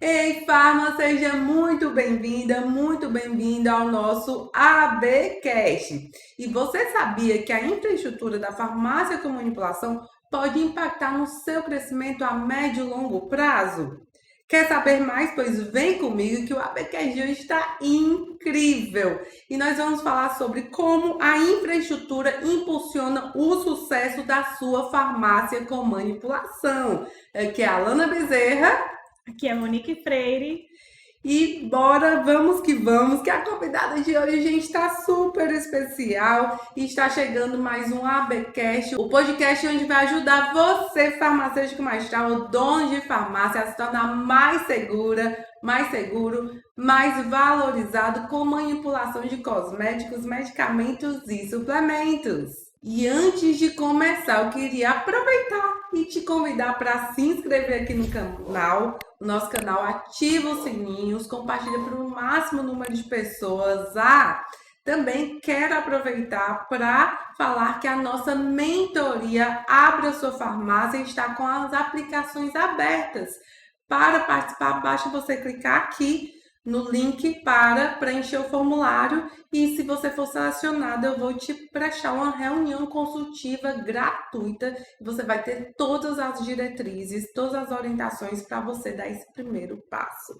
Ei, Farma, seja muito bem-vinda ao nosso ABcast. E você sabia que a infraestrutura da farmácia com manipulação pode impactar no seu crescimento a médio e longo prazo? Quer saber mais? Pois vem comigo que o ABcast de hoje está incrível. E nós vamos falar sobre como a infraestrutura impulsiona o sucesso da sua farmácia com manipulação. Aqui é a Alana Bezerra. Aqui é a Monique Freire. E vamos, que a convidada de hoje, gente, está super especial e está chegando mais um ABcast, o podcast onde vai ajudar você, farmacêutico magistral, dono de farmácia, a se tornar mais segura, mais seguro, mais valorizado com manipulação de cosméticos, medicamentos e suplementos. E antes de começar, eu queria aproveitar e te convidar para se inscrever aqui no canal. O nosso canal, ativa os sininhos, compartilha para o máximo número de pessoas. Também quero aproveitar para falar que a nossa mentoria Abre a Sua Farmácia está com as aplicações abertas. Para participar, basta você clicar aqui no link para preencher o formulário e se você for selecionado, eu vou te prestar uma reunião consultiva gratuita e você vai ter todas as diretrizes, todas as orientações para você dar esse primeiro passo.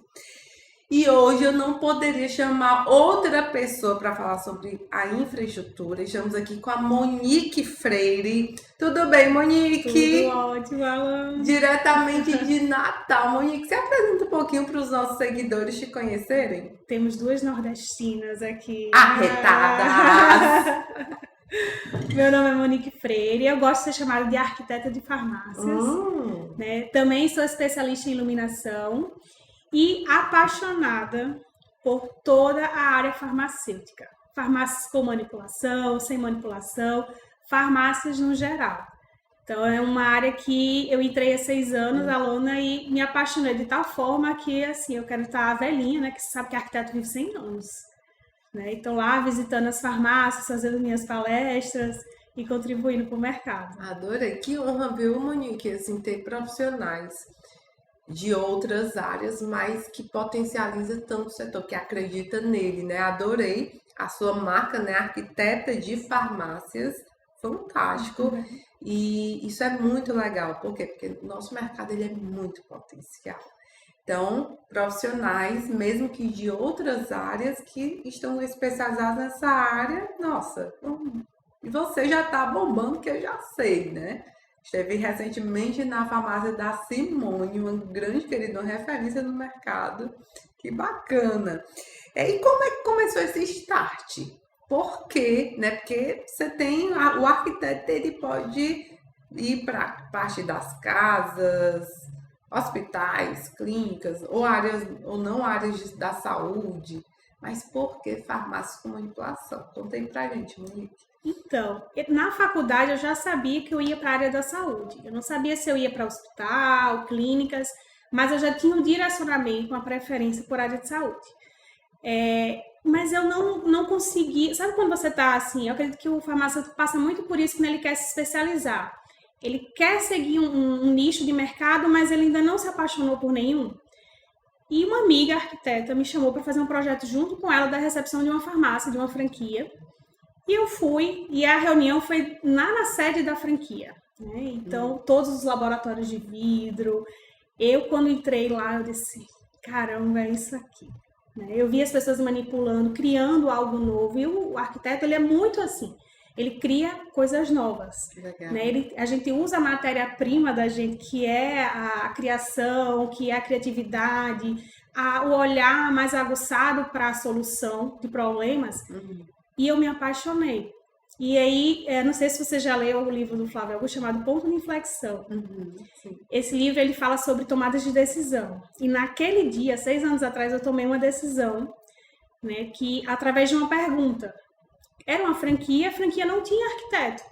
E hoje eu não poderia chamar outra pessoa para falar sobre a infraestrutura. Estamos aqui com a Monique Freire. Tudo bem, Monique? Tudo ótimo, Alan. Diretamente de Natal. Monique, você apresenta um pouquinho para os nossos seguidores te conhecerem? Temos duas nordestinas aqui. Arretadas! Meu nome é Monique Freire e eu gosto de ser chamada de arquiteta de farmácias. Né? Também sou especialista em iluminação e apaixonada por toda a área farmacêutica. Farmácias com manipulação, sem manipulação, farmácias no geral. Então, é uma área que eu entrei há 6 anos, aluna, e me apaixonei de tal forma que, assim, eu quero estar velhinha, né? Que você sabe que arquiteto vive 100 anos, né? Então, lá visitando as farmácias, fazendo minhas palestras e contribuindo para o mercado. Adorei. Que honra, viu, Monique, assim, ter profissionais de outras áreas, mas que potencializa tanto o setor, que acredita nele, né? Adorei a sua marca, né? Arquiteta de farmácias. Fantástico. E isso é muito legal. Por quê? Porque o nosso mercado ele é muito potencial. Então, profissionais, mesmo que de outras áreas que estão especializados nessa área, nossa, e você já tá bombando, que eu já sei, né? Esteve recentemente na farmácia da Simone, uma grande querida, uma referência no mercado. Que bacana. E como é que começou esse start? Por quê? Né? Porque você tem o arquiteto, ele pode ir para parte das casas, hospitais, clínicas, ou áreas ou não áreas da saúde. Mas por que farmácia com manipulação? Conta aí pra gente, Monique. Então, na faculdade eu já sabia que eu ia para a área da saúde. Eu não sabia se eu ia para hospital, clínicas, mas eu já tinha um direcionamento, uma preferência por área de saúde. Mas eu não consegui. Sabe quando você está assim? Eu acredito que o farmacêutico passa muito por isso quando ele quer se especializar. Ele quer seguir um nicho de mercado, mas ele ainda não se apaixonou por nenhum. E uma amiga arquiteta me chamou para fazer um projeto junto com ela da recepção de uma farmácia, de uma franquia. E eu fui, e a reunião foi na sede da franquia. Né? Então, todos os laboratórios de vidro. Eu, quando entrei lá, eu disse, caramba, é isso aqui. Né? Eu vi as pessoas manipulando, criando algo novo. E o arquiteto, ele é muito assim. Ele cria coisas novas. Né? A gente usa a matéria-prima da gente, que é a criação, que é a criatividade, o olhar mais aguçado para a solução de problemas. E eu me apaixonei. E aí, não sei se você já leu o livro do Flávio Augusto chamado Ponto de Inflexão. Esse livro ele fala sobre tomadas de decisão. E naquele dia, 6 anos atrás, eu tomei uma decisão, né, que através de uma pergunta. Era uma franquia, a franquia não tinha arquiteto.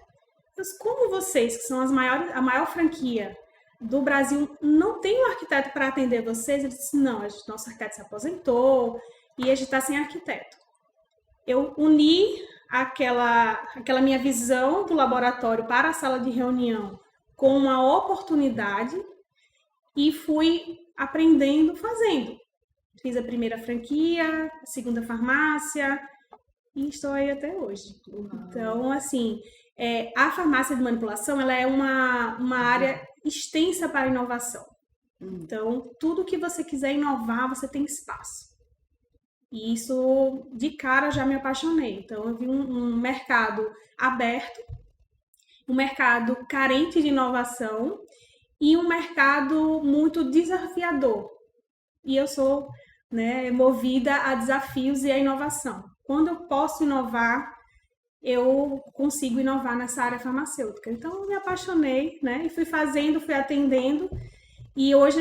Mas como vocês, que são a maior franquia do Brasil, não tem um arquiteto para atender vocês? Ele disse, não, nosso arquiteto se aposentou e a gente está sem arquiteto. Eu uni aquela minha visão do laboratório para a sala de reunião com uma oportunidade e fui aprendendo fazendo. Fiz a primeira franquia, a segunda farmácia e estou aí até hoje. Então, assim, a farmácia de manipulação ela é uma área extensa para inovação. Então, tudo que você quiser inovar, você tem espaço. E isso, de cara, já me apaixonei. Então, eu vi um mercado aberto, um mercado carente de inovação e um mercado muito desafiador. E eu sou, né, movida a desafios e a inovação. Quando eu posso inovar, eu consigo inovar nessa área farmacêutica. Então, eu me apaixonei, né, e fui fazendo, fui atendendo. E hoje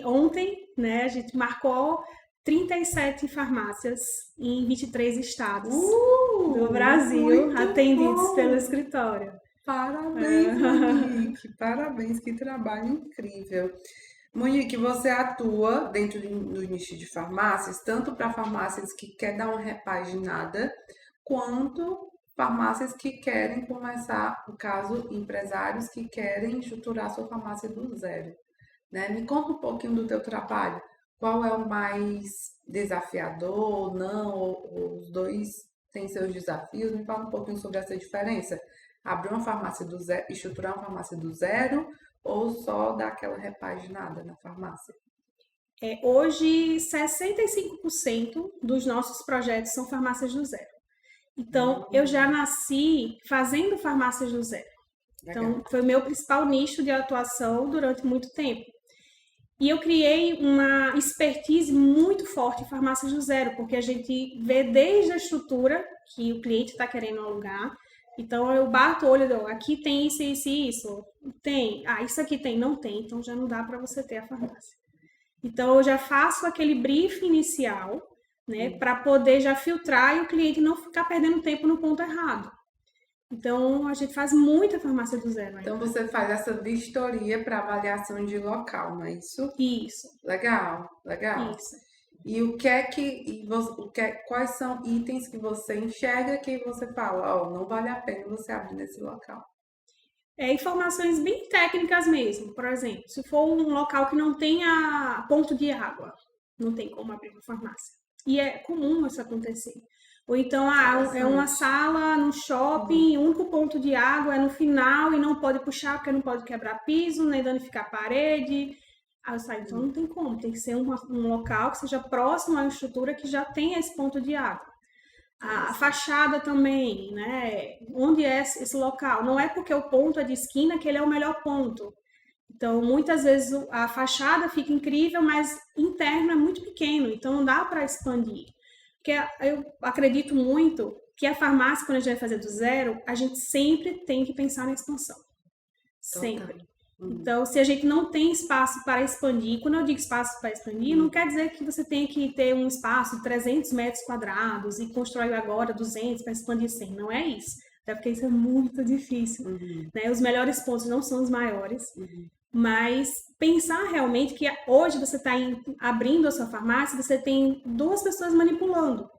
ontem, né, a gente marcou 37 farmácias em 23 estados do Brasil, atendidos pelo escritório. Parabéns, Monique! Parabéns, que trabalho incrível! Monique, você atua dentro do nicho de farmácias, tanto para farmácias que querem dar uma repaginada, quanto farmácias que querem começar, no caso, empresários que querem estruturar sua farmácia do zero. Né? Me conta um pouquinho do teu trabalho. Qual é o mais desafiador, não? Ou os dois têm seus desafios? Me fala um pouquinho sobre essa diferença. Abrir uma farmácia do zero, estruturar uma farmácia do zero, ou só dar aquela repaginada na farmácia? Hoje, 65% dos nossos projetos são farmácias do zero. Então, eu já nasci fazendo farmácias do zero. Então, foi o meu principal nicho de atuação durante muito tempo. E eu criei uma expertise muito forte em farmácias do zero, porque a gente vê desde a estrutura que o cliente está querendo alugar. Então, eu bato o olho, aqui tem isso, isso e isso. Tem. Isso aqui tem. Não tem. Então, já não dá para você ter a farmácia. Então, eu já faço aquele brief inicial, né, para poder já filtrar e o cliente não ficar perdendo tempo no ponto errado. Então, a gente faz muita farmácia do zero ainda. Então, você faz essa vistoria para avaliação de local, não é isso? Isso. Legal, legal. Isso. E quais são itens que você enxerga que você fala, não vale a pena você abrir nesse local? Informações bem técnicas mesmo. Por exemplo, se for um local que não tenha ponto de água, não tem como abrir uma farmácia. E é comum isso acontecer. Ou então, é uma sala no shopping, o único ponto de água é no final e não pode puxar porque não pode quebrar piso, nem danificar a parede. Então não tem como, tem que ser um local que seja próximo à estrutura que já tenha esse ponto de água. A fachada também, né? Onde é esse local? Não é porque o ponto é de esquina que ele é o melhor ponto. Então, muitas vezes a fachada fica incrível, mas interno é muito pequeno, então não dá para expandir. Porque eu acredito muito que a farmácia, quando a gente vai fazer do zero, a gente sempre tem que pensar na expansão. Sempre. Então, se a gente não tem espaço para expandir, quando eu digo espaço para expandir, não quer dizer que você tem que ter um espaço de 300 metros quadrados e construir agora 200 para expandir 100. Não é isso. Até porque isso é muito difícil. Né? Os melhores pontos não são os maiores. Mas pensar realmente que hoje você está abrindo a sua farmácia, você tem 2 pessoas manipulando.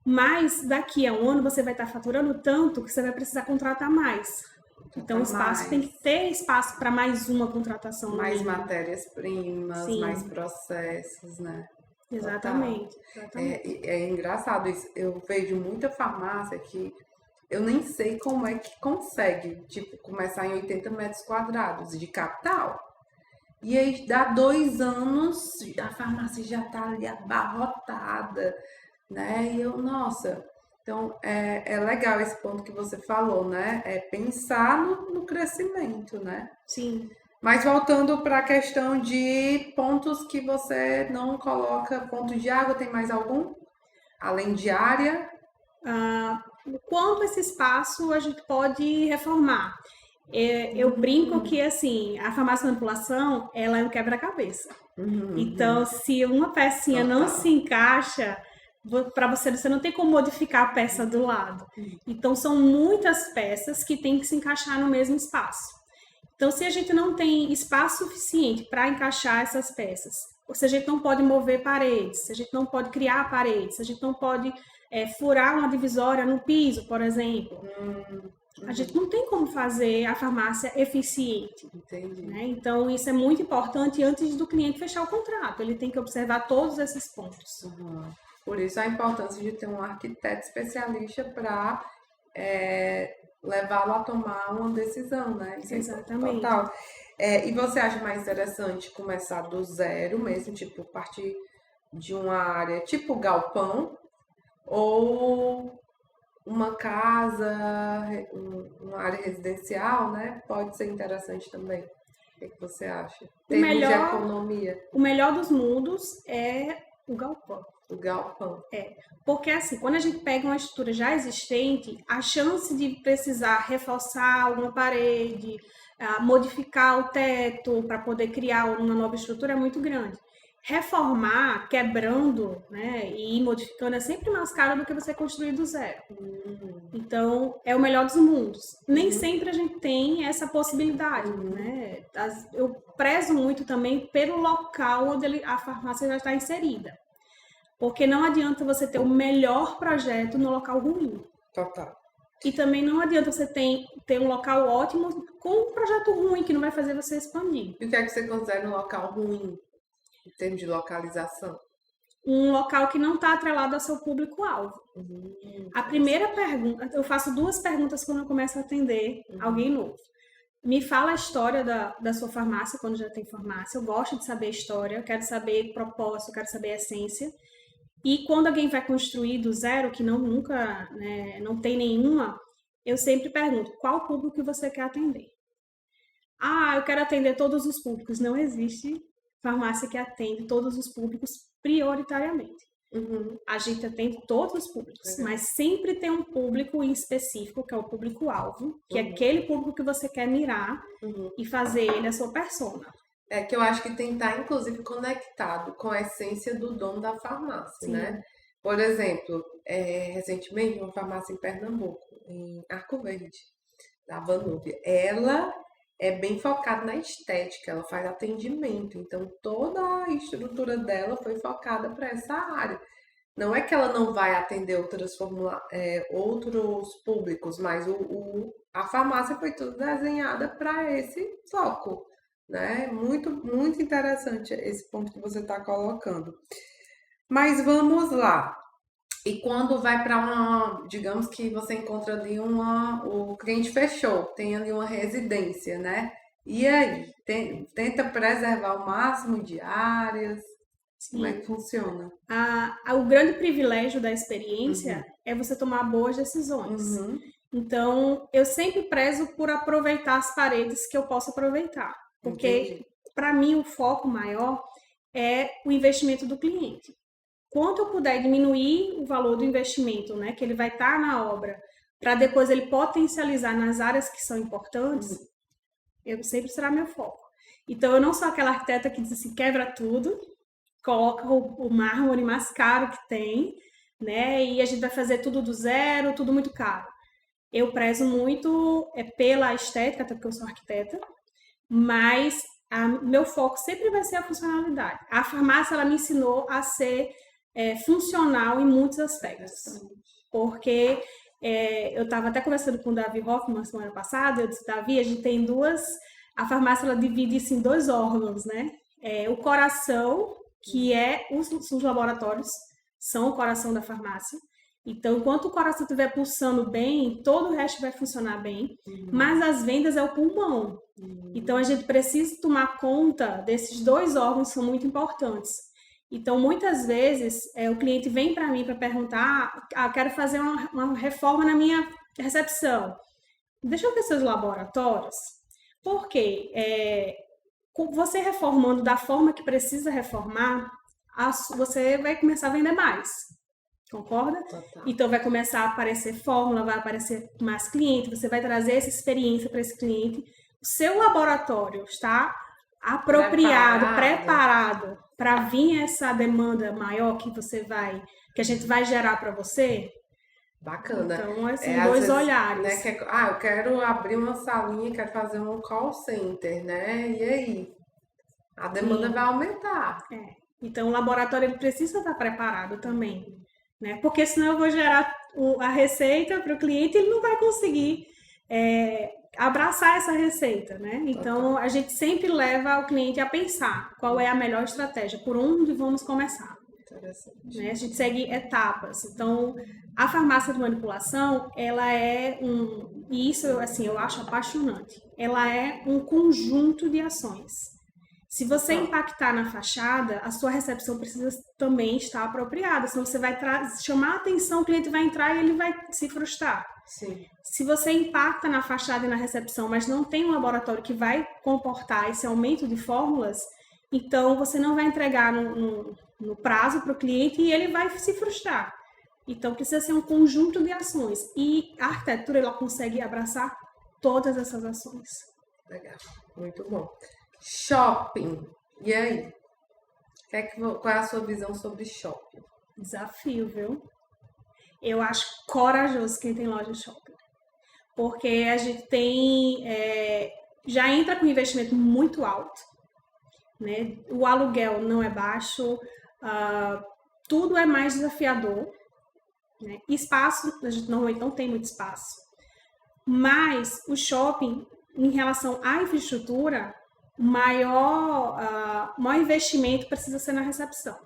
Mas daqui a um ano você vai estar faturando tanto que você vai precisar contratar mais. Então, o espaço tem que ter espaço para mais uma contratação. Mais matérias-primas, mais processos, né? Exatamente. É engraçado isso. Eu vejo muita farmácia que eu nem sei como é que consegue, começar em 80 metros quadrados de capital. E aí, dá 2 anos, a farmácia já está ali abarrotada, né? E eu, nossa... Então, é legal esse ponto que você falou, né? É pensar no crescimento, né? Sim. Mas voltando para a questão de pontos que você não coloca, ponto de água, tem mais algum? Além de área? Quanto esse espaço a gente pode reformar? Eu brinco que, assim, a farmácia de manipulação, ela é um quebra-cabeça. Então, se uma pecinha não se encaixa... Para você não tem como modificar a peça do lado. Então, são muitas peças que têm que se encaixar no mesmo espaço. Então, se a gente não tem espaço suficiente para encaixar essas peças, ou se a gente não pode mover paredes, se a gente não pode criar paredes, se a gente não pode furar uma divisória no piso, por exemplo, a gente não tem como fazer a farmácia eficiente. Entendi. Né? Então, isso é muito importante antes do cliente fechar o contrato. Ele tem que observar todos esses pontos. Uhum. Por isso a importância de ter um arquiteto especialista para levá-lo a tomar uma decisão, né? Isso é Exatamente. total. E você acha mais interessante começar do zero mesmo, tipo, partir de uma área tipo galpão, ou uma casa, uma área residencial, né? Pode ser interessante também. O que você acha? Termos de economia. O melhor dos mundos é o galpão. O galpão. Porque assim, quando a gente pega uma estrutura já existente, a chance de precisar reforçar alguma parede, modificar o teto para poder criar uma nova estrutura é muito grande. Reformar, quebrando, né, e ir modificando é sempre mais caro do que você construir do zero. Então, é o melhor dos mundos. Nem sempre a gente tem essa possibilidade, né? Eu prezo muito também pelo local onde a farmácia já está inserida. Porque não adianta você ter o melhor projeto no local ruim. Total. E também não adianta você ter um local ótimo com um projeto ruim que não vai fazer você expandir. E o que é que você considera um local ruim, em termos de localização? Um local que não está atrelado ao seu público-alvo. A primeira pergunta, eu faço 2 perguntas quando eu começo a atender alguém novo. Me fala a história da sua farmácia, quando já tem farmácia. Eu gosto de saber a história, eu quero saber o propósito, eu quero saber a essência. E quando alguém vai construir do zero, que nunca, né, não tem nenhuma, eu sempre pergunto, qual público que você quer atender? Eu quero atender todos os públicos. Não existe farmácia que atende todos os públicos prioritariamente. A gente atende todos os públicos, mas sempre tem um público em específico, que é o público-alvo, que é aquele público que você quer mirar e fazer ele a sua persona. É que eu acho que tem que estar, inclusive, conectado com a essência do dono da farmácia, né? Por exemplo, recentemente, uma farmácia em Pernambuco, em Arco Verde, da Vanúvia, ela é bem focada na estética, ela faz atendimento, então toda a estrutura dela foi focada para essa área. Não é que ela não vai atender outros públicos, mas a farmácia foi toda desenhada para esse foco. Né? Muito, muito interessante esse ponto que você está colocando. Mas vamos lá. E quando vai para digamos que você encontra ali o cliente fechou, tem ali uma residência, né? E aí, tenta preservar o máximo de áreas. Sim. Como é que funciona? O grande privilégio da experiência é você tomar boas decisões. Então, eu sempre prezo por aproveitar as paredes que eu posso aproveitar. Porque, para mim, o foco maior é o investimento do cliente. Quanto eu puder diminuir o valor do investimento, né, que ele vai estar na obra, para depois ele potencializar nas áreas que são importantes, eu sempre será meu foco. Então, eu não sou aquela arquiteta que diz assim, quebra tudo, coloca o mármore mais caro que tem, né, e a gente vai fazer tudo do zero, tudo muito caro. Eu prezo muito pela estética, até porque eu sou arquiteta, mas meu foco sempre vai ser a funcionalidade. A farmácia, ela me ensinou a ser funcional em muitos aspectos. Porque eu estava até conversando com o Davi Hoffman semana passada, eu disse, Davi, a gente tem a farmácia, ela divide-se em 2 órgãos, né? O coração, que os laboratórios, são o coração da farmácia. Então, enquanto o coração estiver pulsando bem, todo o resto vai funcionar bem. Mas as vendas é o pulmão. Então, a gente precisa tomar conta desses 2 órgãos que são muito importantes. Então, muitas vezes, o cliente vem para mim para perguntar, quero fazer uma reforma na minha recepção. Deixa eu ver seus laboratórios. Por quê? Você reformando da forma que precisa reformar, você vai começar a vender mais. Concorda? Total. Então vai começar a aparecer fórmula, vai aparecer mais cliente, você vai trazer essa experiência para esse cliente. O seu laboratório está apropriado, preparado para vir essa demanda maior que a gente vai gerar para você. Bacana. Então, assim, 2 olhares. Né, eu quero abrir uma salinha, quero fazer um call center, né? E aí? A demanda vai aumentar. Então, o laboratório ele precisa estar preparado também. Né? Porque senão eu vou gerar a receita para o cliente e ele não vai conseguir abraçar essa receita, né? Então, a gente sempre leva o cliente a pensar qual é a melhor estratégia, por onde vamos começar. Interessante. Né? A gente segue etapas. Então, a farmácia de manipulação, ela é e isso assim, eu acho apaixonante. Ela é um conjunto de ações. Se você impactar na fachada, a sua recepção precisa também estar apropriada, senão você vai chamar a atenção, o cliente vai entrar e ele vai se frustrar. Sim. Se você impacta na fachada e na recepção, mas não tem um laboratório que vai comportar esse aumento de fórmulas, então você não vai entregar no prazo para o cliente e ele vai se frustrar. Então precisa ser um conjunto de ações. E a arquitetura ela consegue abraçar todas essas ações. Legal, muito bom. Shopping. E aí? Qual é a sua visão sobre shopping? Desafio, viu? Eu acho corajoso quem tem loja de shopping. Porque a gente tem. Já entra com investimento muito alto. Né? O aluguel não é baixo, tudo é mais desafiador. Né? Espaço, a gente normalmente não tem muito espaço. Mas o shopping, em relação à infraestrutura, o maior investimento precisa ser na recepção.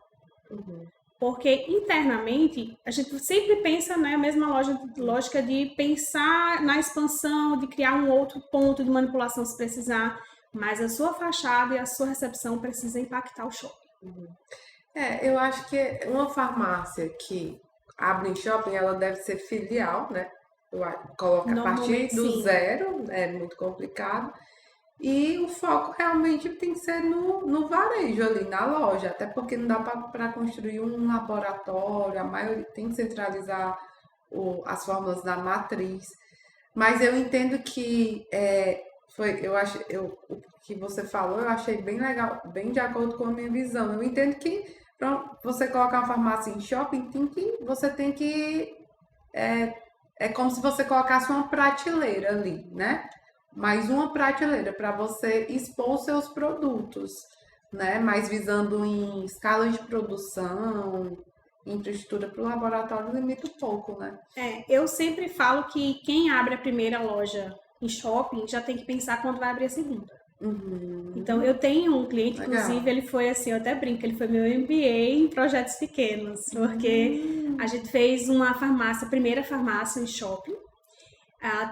Uhum. Porque internamente a gente sempre pensa na mesma lógica de pensar na expansão, de criar um outro ponto de manipulação se precisar, mas a sua fachada e a sua recepção precisam impactar o shopping. Uhum. Eu acho que uma farmácia que abre em shopping, ela deve ser filial, né? Coloca a partir do zero, é muito complicado. E o foco realmente tem que ser no varejo ali, na loja, até porque não dá para construir um laboratório, a maioria tem que centralizar as fórmulas da matriz. Mas eu entendo que o que você falou, eu achei bem legal, bem de acordo com a minha visão. Eu entendo que para você colocar uma farmácia em shopping, você tem que é como se você colocasse uma prateleira ali, né? Mais uma prateleira para você expor seus produtos, né? Mas visando em escala de produção, infraestrutura para o laboratório limita um pouco, né? Eu sempre falo que quem abre a primeira loja em shopping já tem que pensar quando vai abrir a segunda. Uhum. Então, eu tenho um cliente, Legal. inclusive, ele foi assim, eu até brinco, ele foi meu MBA em projetos pequenos, porque a gente fez uma farmácia, a primeira farmácia em shopping,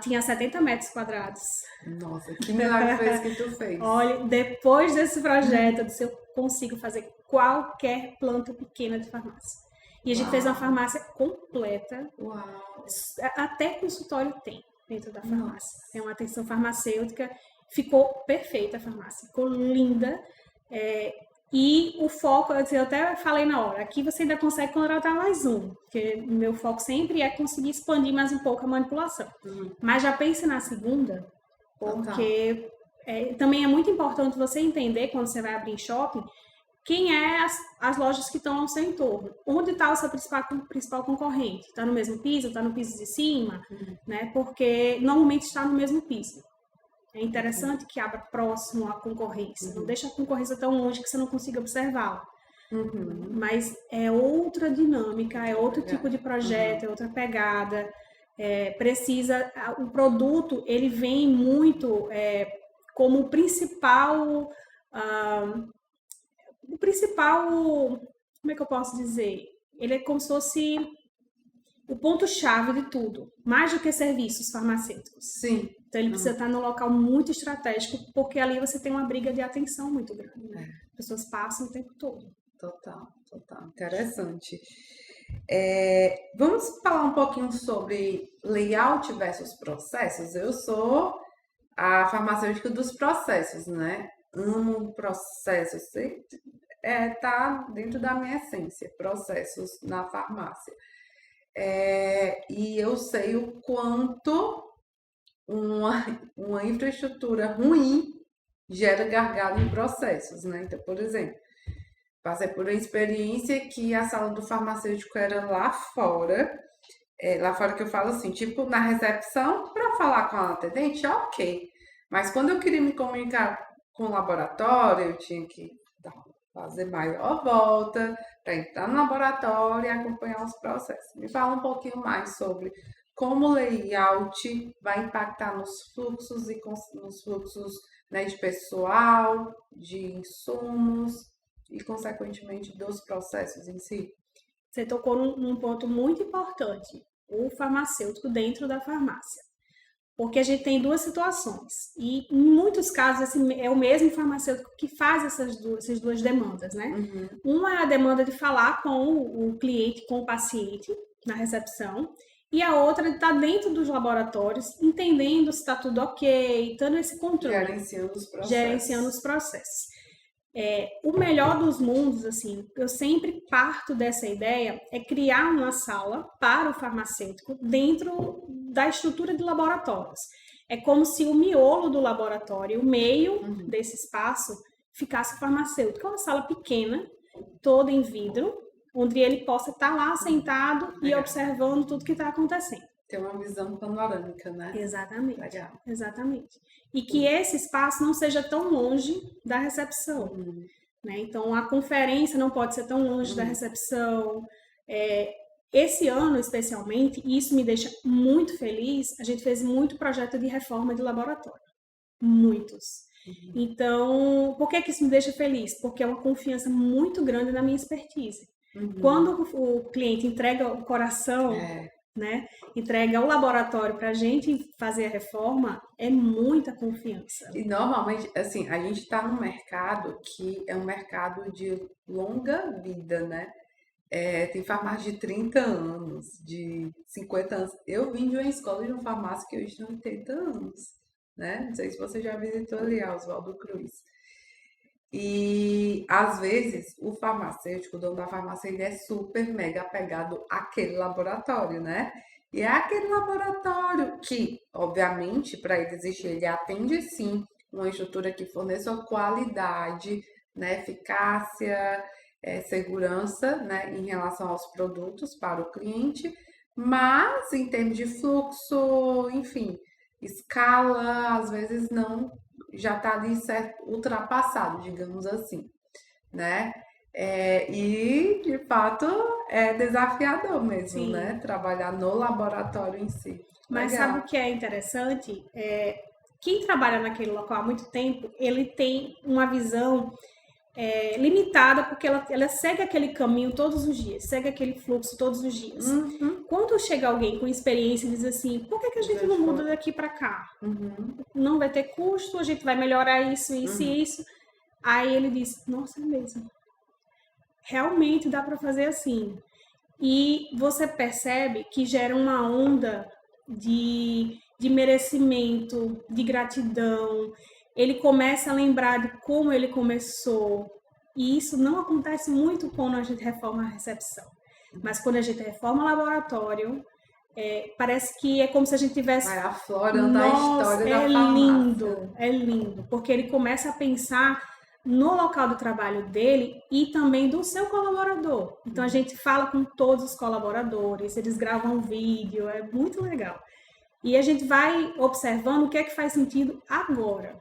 tinha 70 metros quadrados. Nossa, que milagre foi esse que tu fez? Olha, depois desse projeto, eu disse, eu consigo fazer qualquer planta pequena de farmácia. E a gente fez uma farmácia completa. Uau. Até consultório tem dentro da farmácia. Tem uma atenção farmacêutica. Ficou perfeita a farmácia. Ficou linda. E o foco, eu até falei na hora, aqui você ainda consegue contratar mais um, porque o meu foco sempre é conseguir expandir mais um pouco a manipulação. Mas já pense na segunda, porque também é muito importante você entender, quando você vai abrir em shopping, quem é as lojas que estão ao seu entorno. Onde está o seu principal concorrente? Está no mesmo piso? Está no piso de cima? Né? Porque normalmente está no mesmo piso. É interessante que abra próximo à concorrência. Não deixa a concorrência tão longe que você não consiga observá-la. Mas é outra dinâmica, é outro tipo de projeto, é outra pegada. O produto, ele vem muito como o principal, como é que eu posso dizer? Ele é como se fosse o ponto-chave de tudo, mais do que serviços farmacêuticos. Sim. Então, ele precisa estar num local muito estratégico, porque ali você tem uma briga de atenção muito grande. Né? As pessoas passam o tempo todo. Total. Interessante. Vamos falar um pouquinho sobre layout versus processos? Eu sou a farmacêutica dos processos, né? Amo processos. Tá dentro da minha essência, processos na farmácia. E eu sei o quanto uma infraestrutura ruim gera gargalo em processos, né? Então, por exemplo, passei por uma experiência que a sala do farmacêutico era lá fora que eu falo assim, tipo, na recepção, para falar com a atendente, ok. Mas quando eu queria me comunicar com o laboratório, eu tinha que fazer maior volta para entrar no laboratório e acompanhar os processos. Me fala um pouquinho mais sobre como o layout vai impactar nos fluxos e nos fluxos, né, de pessoal, de insumos e, consequentemente, dos processos em si. Você tocou num ponto muito importante, o farmacêutico dentro da farmácia. Porque a gente tem duas situações. E, em muitos casos, é o mesmo farmacêutico que faz essas duas demandas, né? Uma é a demanda de falar com o cliente, com o paciente, na recepção. E a outra de estar dentro dos laboratórios, entendendo se está tudo ok, dando esse controle. Gerenciando os processos. O melhor dos mundos, assim, eu sempre parto dessa ideia, é criar uma sala para o farmacêutico dentro da estrutura de laboratórios. É como se o miolo do laboratório, o meio desse espaço, ficasse o farmacêutico. É uma sala pequena, toda em vidro, onde ele possa estar lá sentado e observando tudo que está acontecendo. Ter uma visão panorâmica, né? Exatamente. Legal. Exatamente. E que esse espaço não seja tão longe da recepção. Né? Então, a conferência não pode ser tão longe da recepção. Esse ano, especialmente, e isso me deixa muito feliz, a gente fez muito projeto de reforma de laboratório. Muitos. Então, por que isso me deixa feliz? Porque é uma confiança muito grande na minha expertise. Quando o cliente entrega o coração, né, entrega o laboratório para a gente fazer a reforma, é muita confiança. E normalmente, assim, a gente está num mercado que é um mercado de longa vida, né? Tem farmácia de 30 anos, de 50 anos. Eu vim de uma escola de uma farmácia que hoje tem 80 anos, né? Não sei se você já visitou ali, Oswaldo Cruz. E, às vezes, o farmacêutico, o dono da farmácia, ele é super mega apegado àquele laboratório, né? E é aquele laboratório que, obviamente, para ele existir, ele atende, sim, uma estrutura que forneça qualidade, né, eficácia, segurança, né, em relação aos produtos para o cliente, mas, em termos de fluxo, enfim, escala, às vezes não, já está ali certo, ultrapassado, digamos assim, né? E, de fato, é desafiador mesmo, Sim. né? Trabalhar no laboratório em si. Mas Legal. sabe o que é interessante? Quem trabalha naquele local há muito tempo, ele tem uma visão limitada, porque ela segue aquele caminho todos os dias, segue aquele fluxo todos os dias. Quando chega alguém com experiência e diz assim, por que a gente não muda daqui para cá? Não vai ter custo, a gente vai melhorar isso, isso e isso. Aí ele diz, nossa, é mesmo. Realmente dá para fazer assim. E você percebe que gera uma onda de merecimento, de gratidão. Ele começa a lembrar de como ele começou. E isso não acontece muito quando a gente reforma a recepção. Mas quando a gente reforma o laboratório, parece que é como se a gente tivesse... Vai aflorando a história da farmácia. É lindo. Porque ele começa a pensar no local do trabalho dele e também do seu colaborador. Então, a gente fala com todos os colaboradores, eles gravam vídeo, é muito legal. E a gente vai observando o que é que faz sentido agora.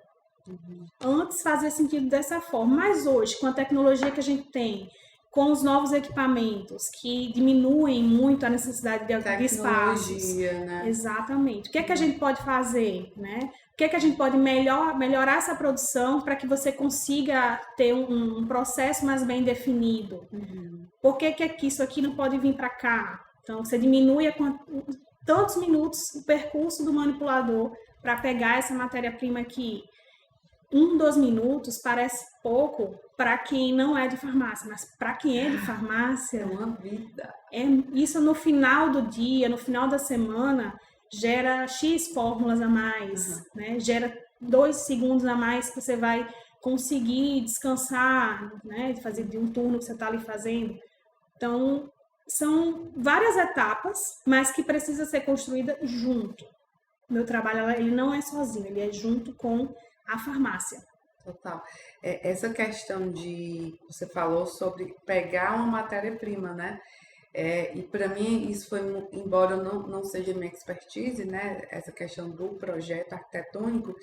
Antes fazia sentido dessa forma, mas hoje, com a tecnologia que a gente tem, com os novos equipamentos que diminuem muito a necessidade de espaços. Né? Exatamente. O que é que a gente pode fazer, né? O que é que a gente pode melhorar essa produção para que você consiga ter um processo mais bem definido? Por que que isso aqui não pode vir para cá? Então, você diminui tantos minutos o percurso do manipulador para pegar essa matéria-prima aqui. 2 minutos parece pouco para quem não é de farmácia, mas para quem é de farmácia... É uma vida. Isso no final do dia, no final da semana, gera X fórmulas a mais, né? Gera 2 segundos a mais que você vai conseguir descansar, né? Fazer de um turno que você está ali fazendo. Então, são várias etapas, mas que precisa ser construída junto. Meu trabalho, ele não é sozinho, ele é junto com a farmácia. Total. Essa questão você falou sobre pegar uma matéria-prima, né? E para mim isso foi, embora eu não seja minha expertise, né? Essa questão do projeto arquitetônico,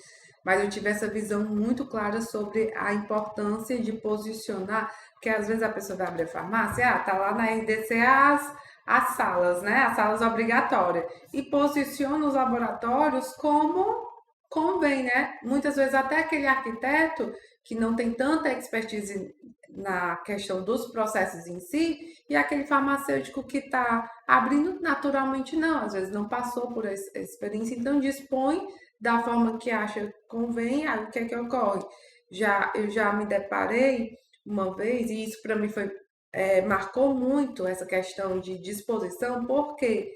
mas eu tive essa visão muito clara sobre a importância de posicionar, porque às vezes a pessoa vai abrir a farmácia, tá lá na RDCAs, as salas, né? As salas obrigatórias. E posiciona os laboratórios como convém, né? Muitas vezes até aquele arquiteto que não tem tanta expertise na questão dos processos em si, e aquele farmacêutico que está abrindo naturalmente não, às vezes não passou por essa experiência, então dispõe da forma que acha convém. Aí o que é que ocorre? Eu já me deparei uma vez, e isso para mim foi marcou muito essa questão de disposição, porque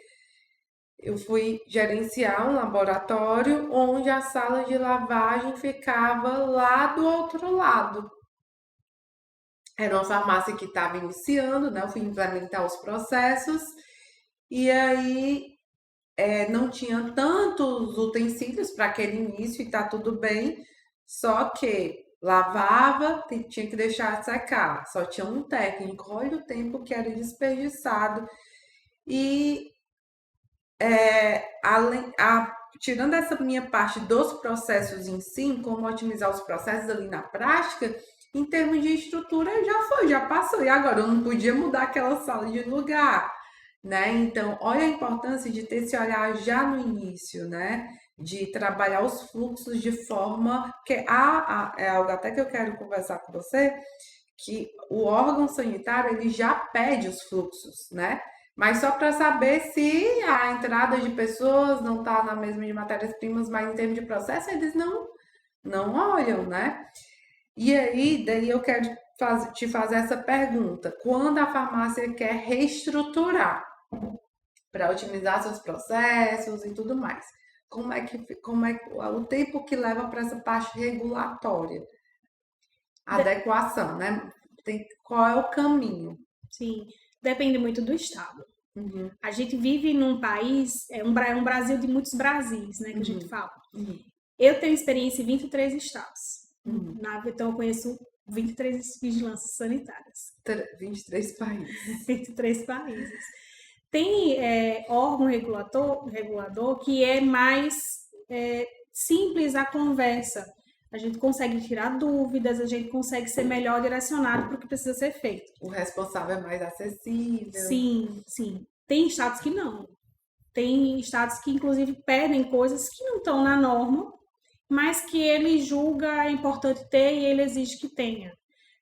eu fui gerenciar um laboratório onde a sala de lavagem ficava lá do outro lado. Era uma farmácia que estava iniciando, né? Eu fui implementar os processos e aí não tinha tantos utensílios para aquele início e tá tudo bem, só que lavava, tinha que deixar secar, só tinha um técnico, olha o tempo que era desperdiçado. E tirando essa minha parte dos processos em si, como otimizar os processos ali na prática, em termos de estrutura já passou. E agora eu não podia mudar aquela sala de lugar, né? Então, olha a importância de ter esse olhar já no início, né? De trabalhar os fluxos de forma que é algo até que eu quero conversar com você, que o órgão sanitário ele já pede os fluxos, né? Mas só para saber se a entrada de pessoas não está na mesma de matérias-primas, mas em termos de processo eles não olham, né? E aí, daí eu quero te fazer essa pergunta. Quando a farmácia quer reestruturar para otimizar seus processos e tudo mais, como é o tempo que leva para essa parte regulatória? Adequação, né? Qual é o caminho? Sim, depende muito do estado. Uhum. A gente vive num país, é um Brasil de muitos Brasis, né, que a gente fala. Eu tenho experiência em 23 estados. Então eu conheço 23 vigilâncias sanitárias. 23 países. 23 países. Tem órgão regulador que é mais simples a conversa. A gente consegue tirar dúvidas, a gente consegue ser melhor direcionado para o que precisa ser feito. O responsável é mais acessível. Sim, sim. Tem estados que não. Tem estados que, inclusive, pedem coisas que não estão na norma, mas que ele julga importante ter e ele exige que tenha.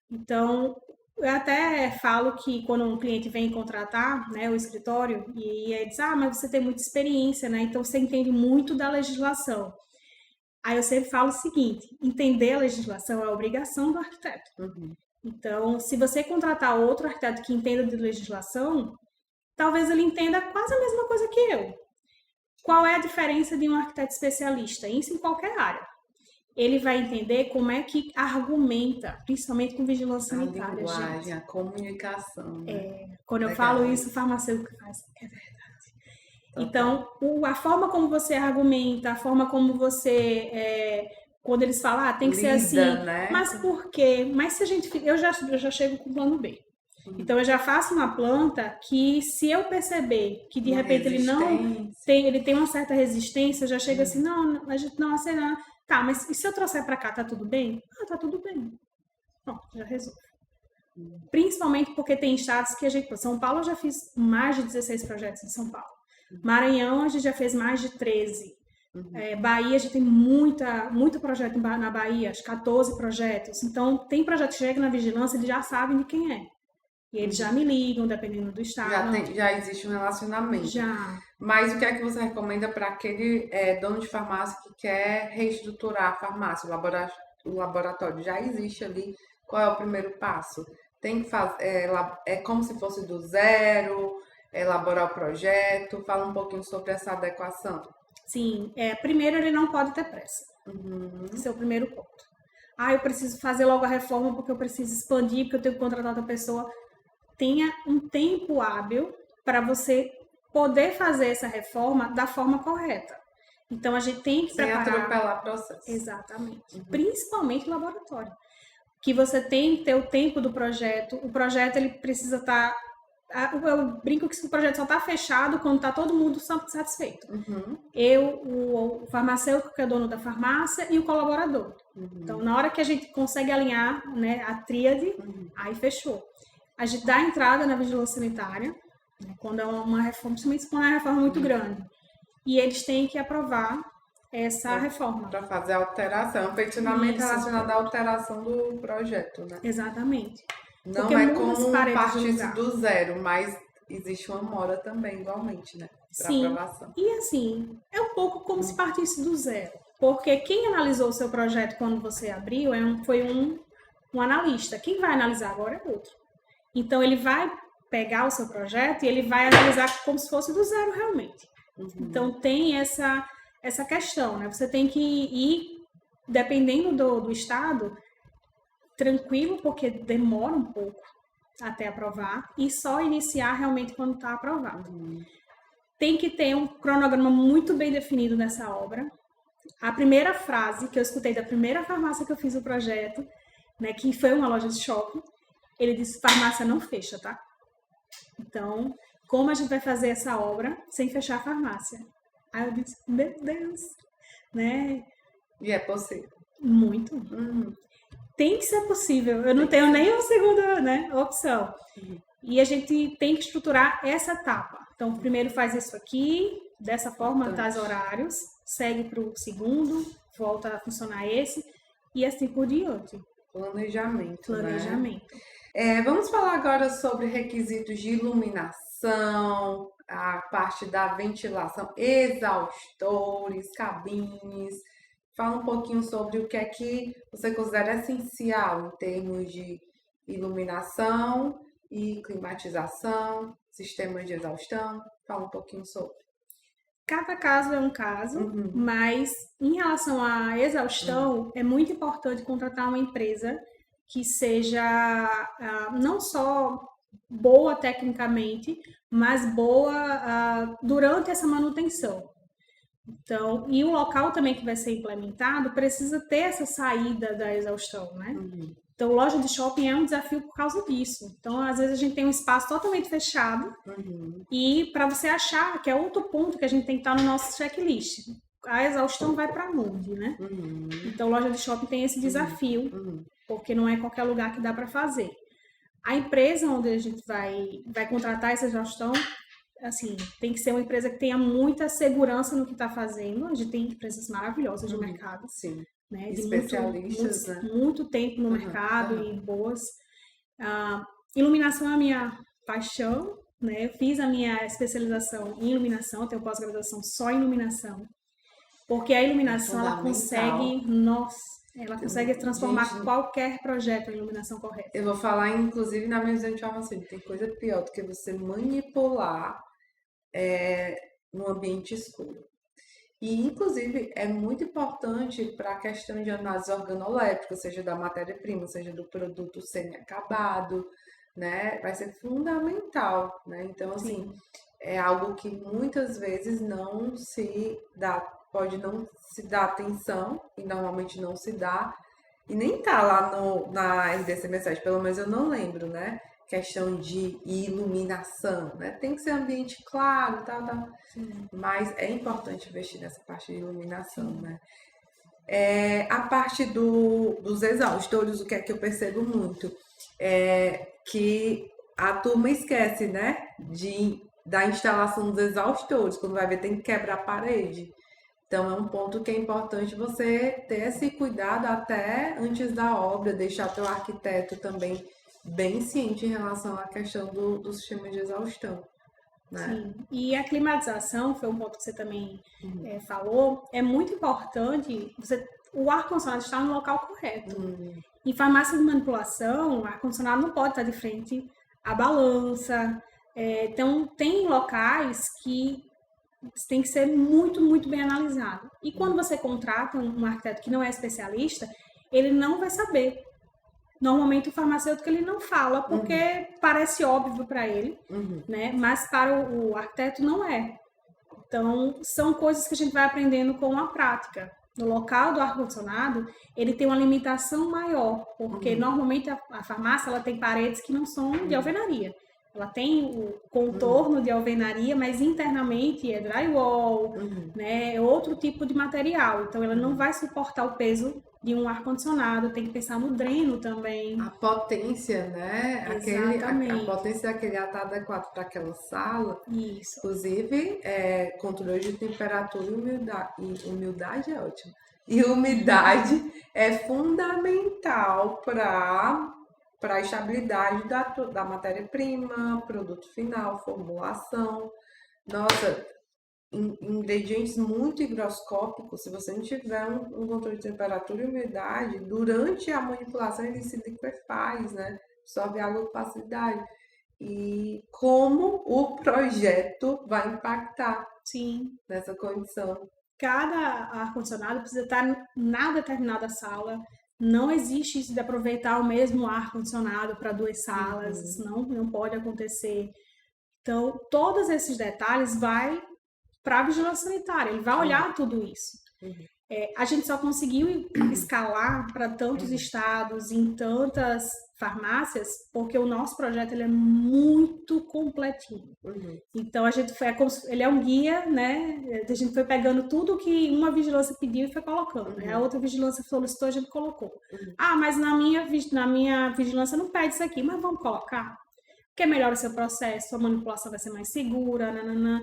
Então, eu até falo que quando um cliente vem contratar, né, o escritório, e ele diz, mas você tem muita experiência, né? Então você entende muito da legislação. Aí eu sempre falo o seguinte, entender a legislação é a obrigação do arquiteto. Então, se você contratar outro arquiteto que entenda de legislação, talvez ele entenda quase a mesma coisa que eu. Qual é a diferença de um arquiteto especialista? Isso em qualquer área. Ele vai entender como é que argumenta, principalmente com vigilância sanitária. A linguagem, a comunicação. Né? Quando eu falo isso, o farmacêutico faz, é verdade. Então, a forma como você argumenta, a forma como você... quando eles falam, tem que ser assim. Né? Mas por quê? Mas se a gente... Eu já chego com o plano B. Então, eu já faço uma planta que, se eu perceber que, de repente, ele tem uma certa resistência, eu já chego assim, não, a gente não aceita. Tá, mas e se eu trouxer para cá, tá tudo bem? Tá tudo bem. Pronto, já resolve. Principalmente porque tem estados que a gente... São Paulo, eu já fiz mais de 16 projetos em São Paulo. Maranhão, a gente já fez mais de 13. Bahia, a gente tem muito projeto na Bahia, acho 14 projetos. Então, tem projeto que chega na vigilância, eles já sabem de quem é. E eles já me ligam, dependendo do estado. Já existe um relacionamento. Já. Mas o que é que você recomenda para aquele dono de farmácia que quer reestruturar a farmácia, o laboratório? Já existe ali. Qual é o primeiro passo? Tem que fazer, é como se fosse do zero, elaborar o projeto. Fala um pouquinho sobre essa adequação. Sim. Primeiro, ele não pode ter pressa. Esse é o primeiro ponto. Eu preciso fazer logo a reforma porque eu preciso expandir, porque eu tenho que contratar outra pessoa. Tenha um tempo hábil para você poder fazer essa reforma da forma correta. Então, a gente tem que preparar... Sem atropelar o processo. Exatamente. Principalmente o laboratório. Que você tem que ter o tempo do projeto. O projeto, ele precisa estar... Eu brinco que o projeto só está fechado quando está todo mundo satisfeito. O farmacêutico, que é dono da farmácia, e o colaborador. Então, na hora que a gente consegue alinhar, né, a tríade, aí fechou. A gente dá entrada na vigilância sanitária, né? Quando é uma reforma, principalmente quando é uma reforma muito grande. E eles têm que aprovar essa reforma. Para fazer a alteração, é um peticionamento Isso. relacionado à alteração do projeto, né? Exatamente. Não Porque é muda as como paredes de partir lugar. do zero, mas existe uma mora também, igualmente, né? Para Sim. aprovação. E assim, é um pouco como se partisse do zero. Porque quem analisou o seu projeto quando você abriu foi um analista. Quem vai analisar agora é outro. Então, ele vai pegar o seu projeto e ele vai analisar como se fosse do zero realmente. Então, tem essa questão, né? Você tem que ir, dependendo do estado, tranquilo, porque demora um pouco até aprovar, e só iniciar realmente quando está aprovado. Tem que ter um cronograma muito bem definido nessa obra. A primeira frase que eu escutei da primeira farmácia que eu fiz o projeto, né, que foi uma loja de shopping, ele disse: farmácia não fecha, tá? Então, como a gente vai fazer essa obra sem fechar a farmácia? Aí eu disse: meu Deus, né? E é possível. Muito. Tem que ser possível. Eu não tenho nem uma segunda, né, opção. E a gente tem que estruturar essa etapa. Então, primeiro faz isso aqui, dessa forma, tá os horários, segue para o segundo, volta a funcionar esse, e assim por diante. Planejamento. Planejamento. Né? Vamos falar agora sobre requisitos de iluminação, a parte da ventilação, exaustores, cabines. Fala um pouquinho sobre o que é que você considera essencial em termos de iluminação e climatização, sistemas de exaustão. Fala um pouquinho sobre. Cada caso é um caso, mas em relação à exaustão, é muito importante contratar uma empresa que seja não só boa tecnicamente, mas boa durante essa manutenção. Então, e o local também que vai ser implementado precisa ter essa saída da exaustão, né? Então, loja de shopping é um desafio por causa disso. Então, às vezes a gente tem um espaço totalmente fechado e para você achar, que é outro ponto que a gente tem que estar no nosso checklist, a exaustão vai para onde, né? Então, loja de shopping tem esse desafio, porque não é qualquer lugar que dá para fazer. A empresa onde a gente vai contratar essa exaustão, assim, tem que ser uma empresa que tenha muita segurança no que está fazendo. A gente tem empresas maravilhosas no mercado. Sim. Né, Especialistas, muito tempo no mercado e boas. Iluminação é a minha paixão, né? Eu fiz a minha especialização em iluminação, tenho pós-graduação só em iluminação, porque a iluminação ela consegue transformar qualquer projeto em iluminação correta. Eu vou falar, inclusive, na minha visão de farmacêutica, tem coisa pior do que você manipular no ambiente escuro. E, inclusive, é muito importante para a questão de análise organoléptica, seja da matéria-prima, seja do produto semi-acabado, né? Vai ser fundamental, né? Então, assim, é algo que muitas vezes não se dá, pode não se dar atenção, e normalmente não se dá, e nem tá lá na RDC Mensagem, pelo menos eu não lembro, né? Questão de iluminação, né? Tem que ser ambiente claro, tal. Mas é importante investir nessa parte de iluminação, né? A parte dos exaustores, o que é que eu percebo muito? É que a turma esquece, né? Da instalação dos exaustores, quando vai ver tem que quebrar a parede. Então, é um ponto que é importante você ter esse cuidado até antes da obra, deixar teu arquiteto também bem ciente em relação à questão do sistema de exaustão. Né? Sim, e a climatização, foi um ponto que você também falou, é muito importante o ar-condicionado estar no local correto. Em farmácia de manipulação, o ar-condicionado não pode estar de frente à balança. Então, tem locais que tem que ser muito, muito bem analisado. E quando você contrata um arquiteto que não é especialista, ele não vai saber. Normalmente o farmacêutico ele não fala porque parece óbvio para ele, né? Mas para o arquiteto não é. Então, são coisas que a gente vai aprendendo com a prática. No local do ar-condicionado, ele tem uma limitação maior, porque normalmente a farmácia ela tem paredes que não são de alvenaria. Ela tem o contorno de alvenaria, mas internamente é drywall, né? É outro tipo de material. Então, ela não vai suportar o peso de um ar-condicionado, tem que pensar no dreno também. A potência, né? A Exatamente. potência daquele está adequado para aquela sala. Isso. Inclusive, controle de temperatura e umidade. E umidade é ótimo. E umidade é fundamental para a estabilidade da matéria-prima, produto final, formulação. Nossa, ingredientes muito higroscópicos, se você não tiver um controle de temperatura e umidade, durante a manipulação ele se liquefaz, né? Absorve água com facilidade. E como o projeto vai impactar Sim. nessa condição. Cada ar-condicionado precisa estar na determinada sala. Não existe isso de aproveitar o mesmo ar-condicionado para duas salas. Não pode acontecer. Então, todos esses detalhes vai para a vigilância sanitária. Ele vai olhar tudo isso. A gente só conseguiu escalar para tantos estados, em tantas farmácias, porque o nosso projeto ele é muito completinho. Então, ele é um guia, né? A gente foi pegando tudo que uma vigilância pediu e foi colocando. A outra vigilância solicitou, a gente colocou. Mas na minha vigilância não pede isso aqui, mas vamos colocar. Porque melhora o seu processo, a manipulação vai ser mais segura, nananã.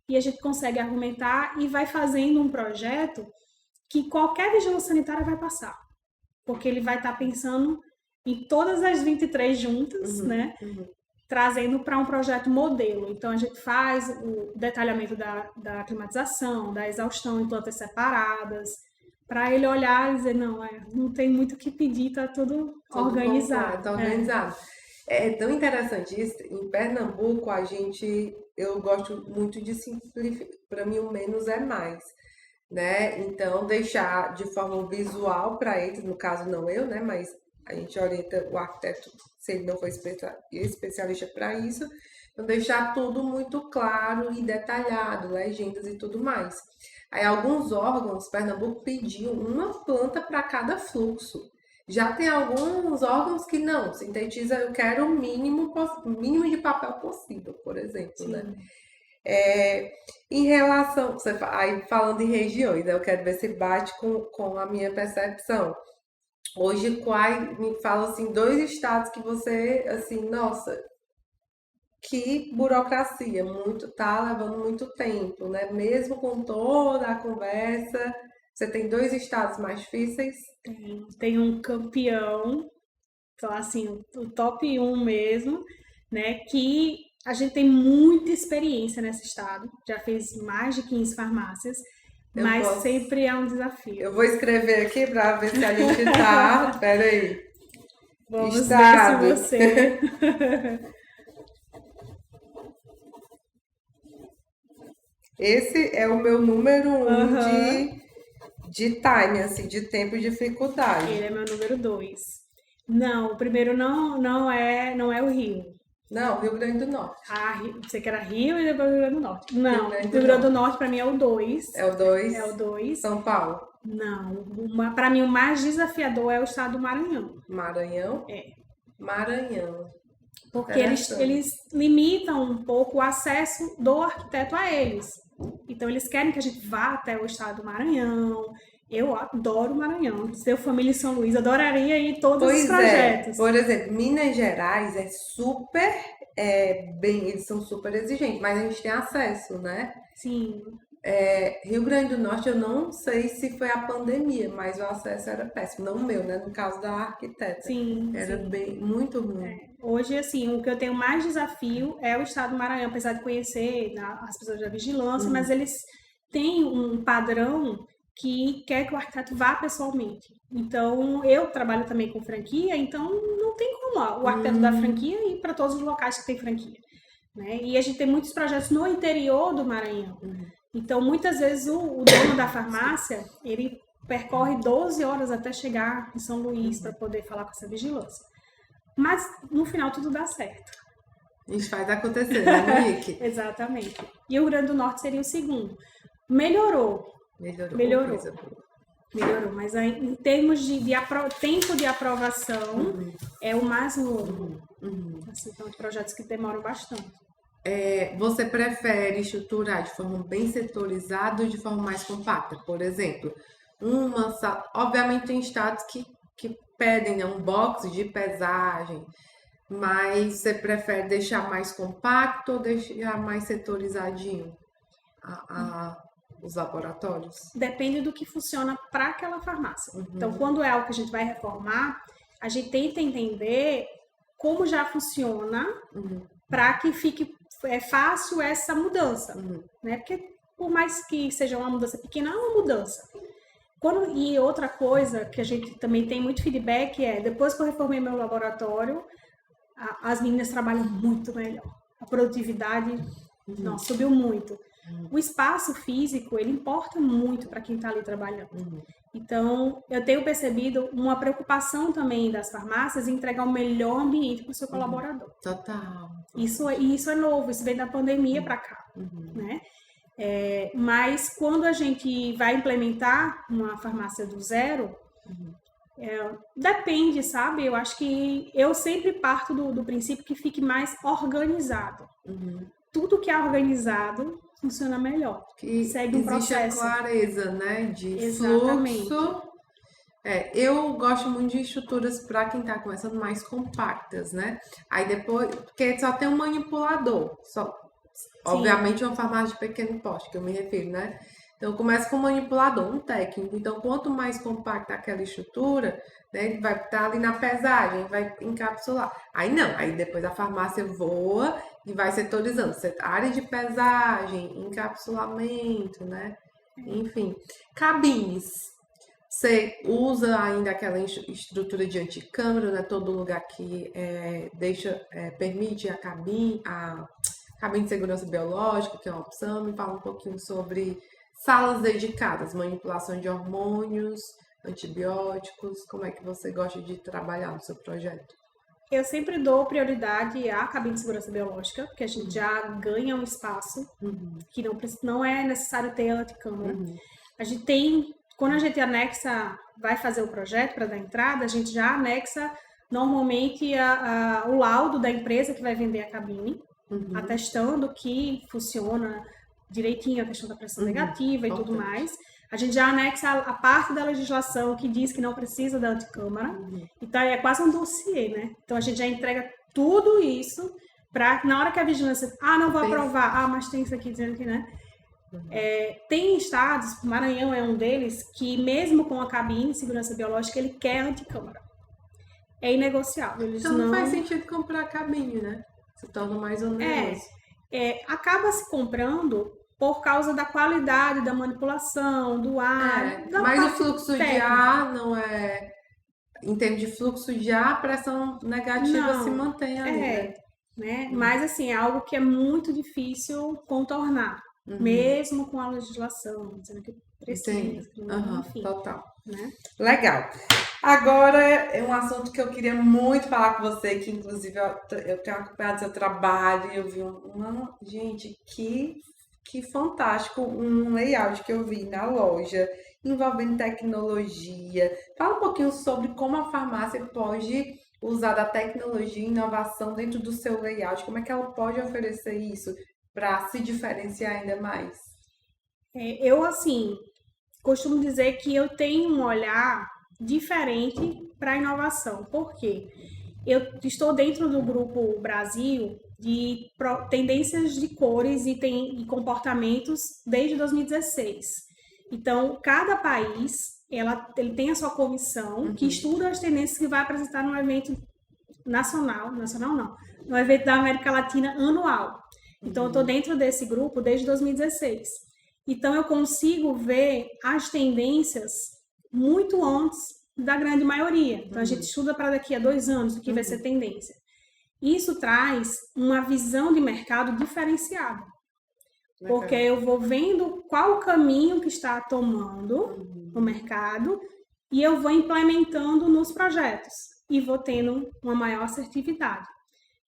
E a gente consegue argumentar e vai fazendo um projeto que qualquer vigilância sanitária vai passar. Porque ele vai estar pensando em todas as 23 juntas, né? Trazendo para um projeto modelo. Então, a gente faz o detalhamento da climatização, da exaustão em plantas separadas, para ele olhar e dizer, não tem muito o que pedir, está tudo organizado. Está organizado. É tão interessante isso. Em Pernambuco, eu gosto muito de simplificar. Para mim, o menos é mais. Né? Então, deixar de forma visual para eles, no caso não eu, né? Mas a gente orienta o arquiteto, se ele não for especialista para isso, então deixar tudo muito claro e detalhado, legendas e tudo mais. Aí alguns órgãos, Pernambuco pediu uma planta para cada fluxo. Já tem alguns órgãos que não, sintetiza, eu quero o mínimo de papel possível, por exemplo, Sim. né? Em relação, aí falando em regiões, eu quero ver se bate com a minha percepção. Hoje, me fala assim, 2 estados que você, assim, nossa, que burocracia, tá levando muito tempo, né? Mesmo com toda a conversa, você tem 2 estados mais difíceis? Tem um campeão, então assim, o top 1 mesmo, né? Que a gente tem muita experiência nesse estado, já fez mais de 15 farmácias, mas sempre é um desafio. Eu vou escrever aqui para ver se a gente tá. Espera aí. Vamos estado. Ver se você. Esse é o meu número 1 de time, assim, de tempo e dificuldade. Ele é meu número 2. Não, o primeiro não é o Rio. Não, Rio Grande do Norte. Você que era Rio e depois Rio Grande do Norte. Não, Rio Grande do Norte para mim é o 2. É o 2? É o 2. São Paulo? Não, para mim o mais desafiador é o estado do Maranhão. Maranhão? Maranhão. Porque eles limitam um pouco o acesso do arquiteto a eles. Então eles querem que a gente vá até o estado do Maranhão. Eu adoro o Maranhão. Seu família em São Luís, adoraria ir em todos os projetos. Por exemplo, Minas Gerais é super eles são super exigentes, mas a gente tem acesso, né? Sim. Rio Grande do Norte, eu não sei se foi a pandemia, mas o acesso era péssimo. Não o meu, né? No caso da arquiteta. Sim. Era muito ruim. Hoje, assim, o que eu tenho mais desafio é o estado do Maranhão, apesar de conhecer as pessoas da vigilância, mas eles têm um padrão que quer que o arquiteto vá pessoalmente. Então, eu trabalho também com franquia, então não tem como o arquiteto da franquia ir para todos os locais que tem franquia. Né? E a gente tem muitos projetos no interior do Maranhão. Então, muitas vezes, o dono da farmácia, ele percorre 12 horas até chegar em São Luís para poder falar com essa vigilância. Mas, no final, tudo dá certo. A gente faz acontecer, né, Monique? Exatamente. E o Rio Grande do Norte seria o segundo. Melhorou, mas em termos de tempo de aprovação, é o mais longo. Assim, são projetos que demoram bastante. Você prefere estruturar de forma bem setorizada ou de forma mais compacta? Por exemplo, Obviamente tem estados que pedem, né, um box de pesagem, mas você prefere deixar mais compacto ou deixar mais setorizadinho os laboratórios? Depende do que funciona para aquela farmácia. Então, Uhum, quando é algo que a gente vai reformar, a gente tenta entender como já funciona uhum, para que fique fácil essa mudança, uhum, né? Porque por mais que seja uma mudança pequena, é uma mudança. E outra coisa que a gente também tem muito feedback é, depois que eu reformei meu laboratório, as meninas trabalham muito melhor. A produtividade, uhum, nossa, subiu muito. O espaço físico, ele importa muito para quem está ali trabalhando. uhum. Então, eu tenho percebido uma preocupação também das farmácias em entregar o melhor ambiente para o seu colaborador. Total. Isso é novo, isso vem da pandemia para cá, Uhum, né? Mas quando a gente vai implementar uma farmácia do zero, uhum, depende, sabe? Eu acho que eu sempre parto do princípio que fique mais organizado. uhum. Tudo que é organizado funciona melhor. Que Segue um existe a processo. clareza, né, de Exatamente. fluxo. Eu gosto muito de estruturas para quem está começando mais compactas, né? Aí depois, porque só tem um manipulador, só, Sim. obviamente uma farmácia de pequeno porte, que eu me refiro, né? Então começa com um manipulador, um técnico. Então quanto mais compacta aquela estrutura, né, ele vai estar ali na pesagem, vai encapsular. Aí não, aí depois a farmácia voa e vai setorizando, área de pesagem, encapsulamento, né? Enfim, cabines. Você usa ainda aquela estrutura de anticâmara, né? Todo lugar que permite a cabine de segurança biológica, que é uma opção. Me fala um pouquinho sobre salas dedicadas, manipulação de hormônios, antibióticos. Como é que você gosta de trabalhar no seu projeto? Eu sempre dou prioridade à cabine de segurança biológica, porque a gente já ganha um espaço Uhum, que não é necessário ter anticâmara. uhum, A gente tem, quando a gente anexa, vai fazer o projeto para dar entrada, a gente já anexa normalmente o laudo da empresa que vai vender a cabine, uhum, atestando que funciona direitinho a questão da pressão uhum. negativa e tudo Importante. mais. A gente já anexa a parte da legislação que diz que não precisa da anticâmara. Uhum. Então, é quase um dossiê, né? Então, a gente já entrega tudo isso para, na hora que a vigilância, não vou aprovar, mas tem isso aqui dizendo que, né? Tem estados, Maranhão é um deles, que mesmo com a cabine de segurança biológica, ele quer anticâmara. É inegociável, eles Então não faz não... sentido comprar cabine, né? Se torna mais oneroso. Acaba se comprando por causa da qualidade da manipulação, do ar, da Mas o parte fluxo de técnica. ar não é. Em termos de fluxo de ar, a pressão negativa se Não, mantém ali, né? né? Mas assim, é algo que é muito difícil contornar, Uhum, mesmo com a legislação, dizendo que entendo. precisa, que não, Aham, enfim, total. né? Legal. Agora é um assunto que eu queria muito falar com você, que inclusive eu tenho acompanhado seu trabalho e eu vi Gente, que fantástico um layout que eu vi na loja envolvendo tecnologia. Fala um pouquinho sobre como a farmácia pode usar da tecnologia e inovação dentro do seu layout, como é que ela pode oferecer isso para se diferenciar ainda mais. Eu, assim, costumo dizer que eu tenho um olhar diferente para a inovação. Por quê? Eu estou dentro do grupo Brasil de tendências de cores e comportamentos desde 2016. Então, cada país ele tem a sua comissão que Uhum, estuda as tendências que vai apresentar no evento nacional não, no evento da América Latina anual. Então, eu estou uhum, dentro desse grupo desde 2016. Então, eu consigo ver as tendências muito antes da grande maioria. Então, a gente uhum, estuda para daqui a 2 anos o que vai ser uhum. tendência. Isso traz uma visão de mercado diferenciada, porque Legal. eu vou vendo qual o caminho que está tomando o Uhum, mercado e eu vou implementando nos projetos e vou tendo uma maior assertividade,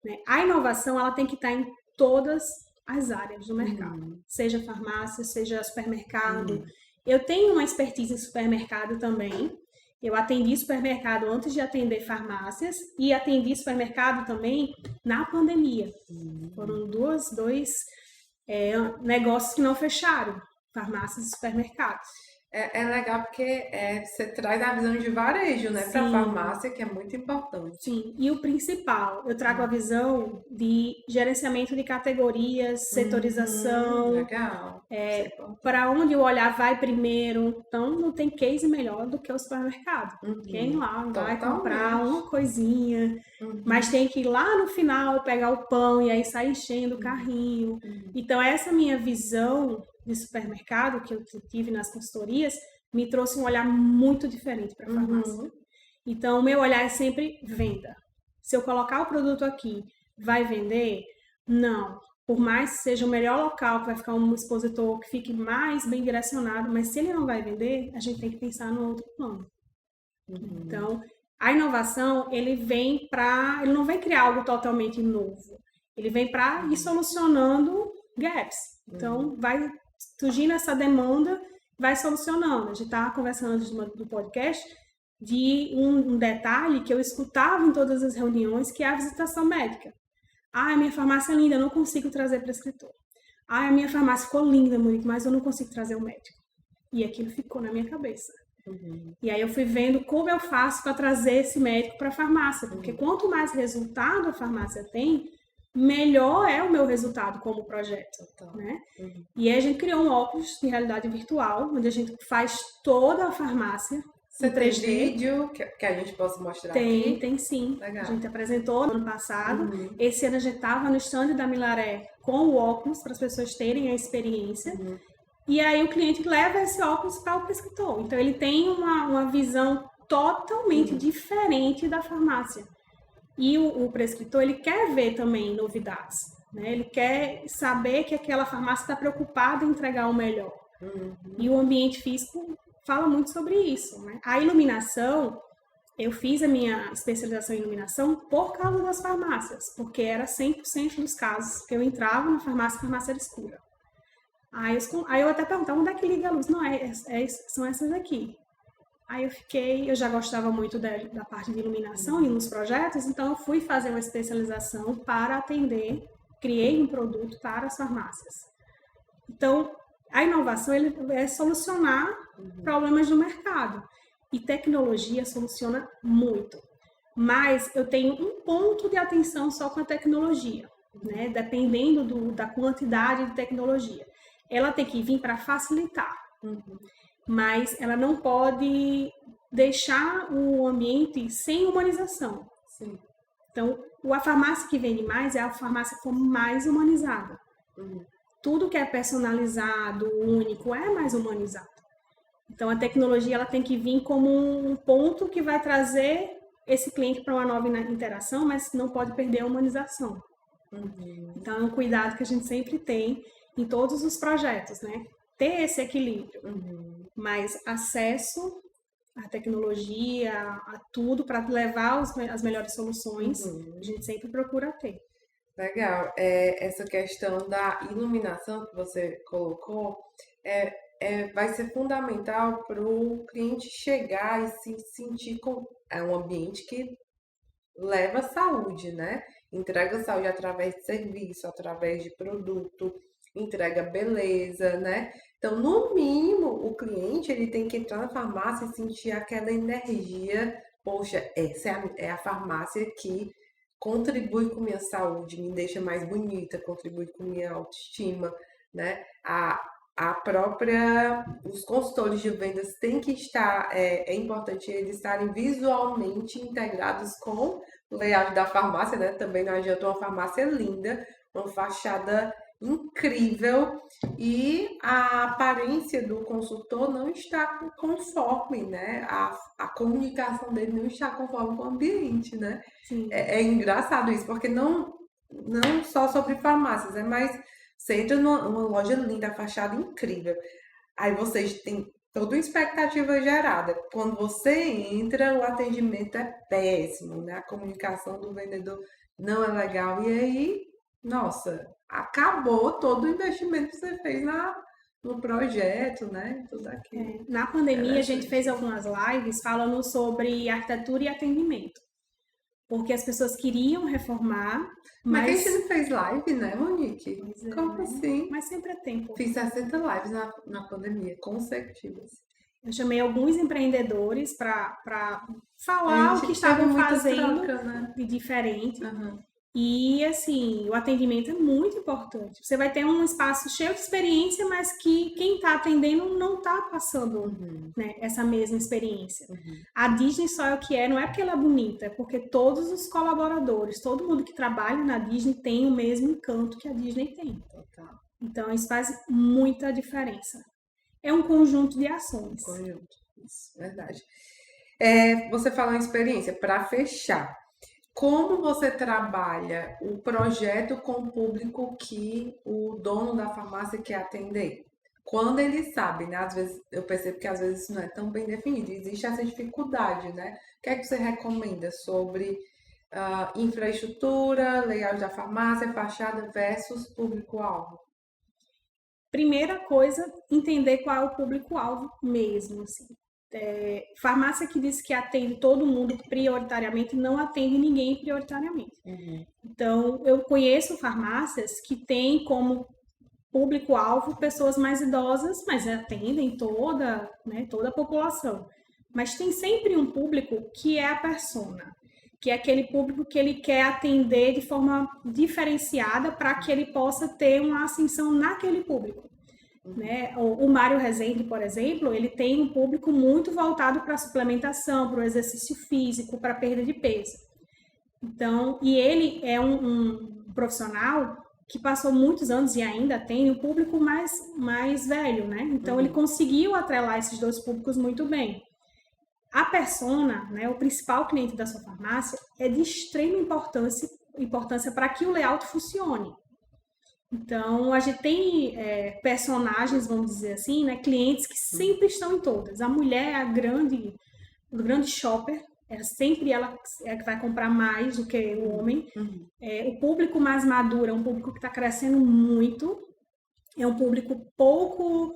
né? A inovação ela tem que estar em todas as áreas do mercado, uhum, seja farmácia, seja supermercado. uhum, Eu tenho uma expertise em supermercado também. Eu atendi supermercado antes de atender farmácias e atendi supermercado também na pandemia. uhum. Foram dois negócios que não fecharam, farmácias e supermercados. É legal porque você traz a visão de varejo, né, para a Sim, farmácia, que é muito importante. sim. E o principal, eu trago a visão de gerenciamento de categorias, setorização, Legal. Isso é importante. para onde o olhar vai primeiro. Então, não tem case melhor do que o supermercado. Quem Uhum. lá vai comprar Totalmente. uma coisinha, mas Uhum. tem que ir lá no final pegar o pão e aí sair enchendo o carrinho. Uhum. Então, essa minha visão de supermercado que eu tive nas consultorias me trouxe um olhar muito diferente para a farmácia. Uhum. Então, o meu olhar é sempre venda. Se eu colocar o produto aqui, vai vender? Não. Por mais que seja o melhor local, que vai ficar um expositor que fique mais bem direcionado, mas se ele não vai vender, a gente tem que pensar no outro plano. Uhum. Então, a inovação, ele não vem criar algo totalmente novo. Ele vem para ir solucionando gaps. Então, vai surgindo essa demanda, vai solucionando. A gente estava conversando antes do podcast de um detalhe que eu escutava em todas as reuniões, que é a visitação médica. Ah, a minha farmácia é linda, eu não consigo trazer prescritor. Ah, a minha farmácia ficou linda, Monique, mas eu não consigo trazer o médico. E aquilo ficou na minha cabeça. Uhum. E aí eu fui vendo como eu faço para trazer esse médico para a farmácia, porque quanto mais resultado a farmácia tem, melhor é o meu resultado como projeto, Total. né? Uhum. E aí a gente criou um óculos de realidade virtual, onde a gente faz toda a farmácia Você em tem 3D. vídeo que a gente possa mostrar Tem, aqui? tem sim. A Legal. gente apresentou no ano passado. Uhum. Esse ano a gente estava no stand da Milaré com o óculos para as pessoas terem a experiência. Uhum. E aí o cliente leva esse óculos para o prescritor. Então ele tem uma visão totalmente diferente da farmácia. E o prescritor ele quer ver também novidades. Né? Ele quer saber que aquela farmácia está preocupada em entregar o melhor. Uhum. E o ambiente físico fala muito sobre isso. Né? A iluminação, eu fiz a minha especialização em iluminação por causa das farmácias, porque era 100% dos casos que eu entrava na farmácia, a farmácia era escura. Aí eu até perguntava, onde é que liga a luz? Não, são essas aqui. Aí eu já gostava muito da parte de iluminação e nos projetos, então eu fui fazer uma especialização para atender, criei um produto para as farmácias. Então, a inovação é solucionar problemas do mercado. E tecnologia soluciona muito. Mas eu tenho um ponto de atenção só com a tecnologia, né? Dependendo da quantidade de tecnologia. Ela tem que vir para facilitar, mas ela não pode deixar o ambiente sem humanização. Sim. Então, a farmácia que vende mais é a farmácia que for mais humanizada. Tudo que é personalizado, único, é mais humanizado. Então, a tecnologia ela tem que vir como um ponto que vai trazer esse cliente para uma nova interação, mas não pode perder a humanização. Então, é um cuidado que a gente sempre tem em todos os projetos, né? Ter esse equilíbrio, mas acesso à tecnologia, a tudo para levar as melhores soluções, a gente sempre procura ter. Legal. Essa questão da iluminação que você colocou vai ser fundamental para o cliente chegar e se sentir com um ambiente que leva saúde, né? Entrega saúde através de serviço, através de produto, entrega beleza, né? Então, no mínimo, o cliente ele tem que entrar na farmácia e sentir aquela energia. Poxa, essa é a farmácia que contribui com minha saúde, me deixa mais bonita, contribui com minha autoestima, né? Os consultores de vendas têm que estar, é importante eles estarem visualmente integrados com o layout da farmácia, né? Também não adianta uma farmácia linda, uma fachada incrível e a aparência do consultor não está conforme, né? A comunicação dele não está conforme com o ambiente, né? Sim. É engraçado isso, porque não só sobre farmácias, mas você entra numa loja linda, a fachada incrível. Aí vocês têm toda uma expectativa gerada. Quando você entra, o atendimento é péssimo, né? A comunicação do vendedor não é legal. E aí, nossa, acabou todo o investimento que você fez no projeto, né? Tudo aquilo. Na pandemia, a gente Interessante. fez algumas lives falando sobre arquitetura e atendimento. Porque as pessoas queriam reformar, Mas que a mas... gente não fez live, né, Monique? Pois é, Como né? assim? Mas sempre é tempo. Fiz 60 lives na pandemia, consecutivas. Eu chamei alguns empreendedores para falar o que Teve estavam muita fazendo troca, né? de diferente. Aham. E assim, o atendimento é muito importante. Você vai ter um espaço cheio de experiência, mas que quem está atendendo não está passando, Uhum. né, essa mesma experiência. Uhum. A Disney só é o que é, não é porque ela é bonita, é porque todos os colaboradores, todo mundo que trabalha na Disney tem o mesmo encanto que a Disney tem. Total. Então, isso faz muita diferença. É um conjunto de ações. Conjunto. Isso, verdade. Você falou em experiência. Para fechar, como você trabalha o projeto com o público que o dono da farmácia quer atender? Quando ele sabe, né? Às vezes eu percebo que às vezes isso não é tão bem definido, existe essa dificuldade, né? O que é que você recomenda sobre infraestrutura, layout da farmácia, fachada versus público-alvo? Primeira coisa, entender qual é o público-alvo mesmo, assim. Farmácia que diz que atende todo mundo prioritariamente, não atende ninguém prioritariamente. Uhum. Então, eu conheço farmácias que têm como público-alvo pessoas mais idosas, mas atendem toda a população. Mas tem sempre um público que é a persona, que é aquele público que ele quer atender de forma diferenciada para que ele possa ter uma ascensão naquele público. Né? O Mário Rezende, por exemplo, ele tem um público muito voltado para a suplementação, para o exercício físico, para a perda de peso. Então, e ele é um profissional que passou muitos anos e ainda tem um público mais velho, né? Então, ele conseguiu atrelar esses dois públicos muito bem. A persona, né, o principal cliente da sua farmácia, é de extrema importância para que o layout funcione. Então, a gente tem personagens, vamos dizer assim, né, clientes que sempre estão em todas. A mulher é o grande shopper, ela é que vai comprar mais do que o homem. O público mais maduro é um público que está crescendo muito, é um público pouco,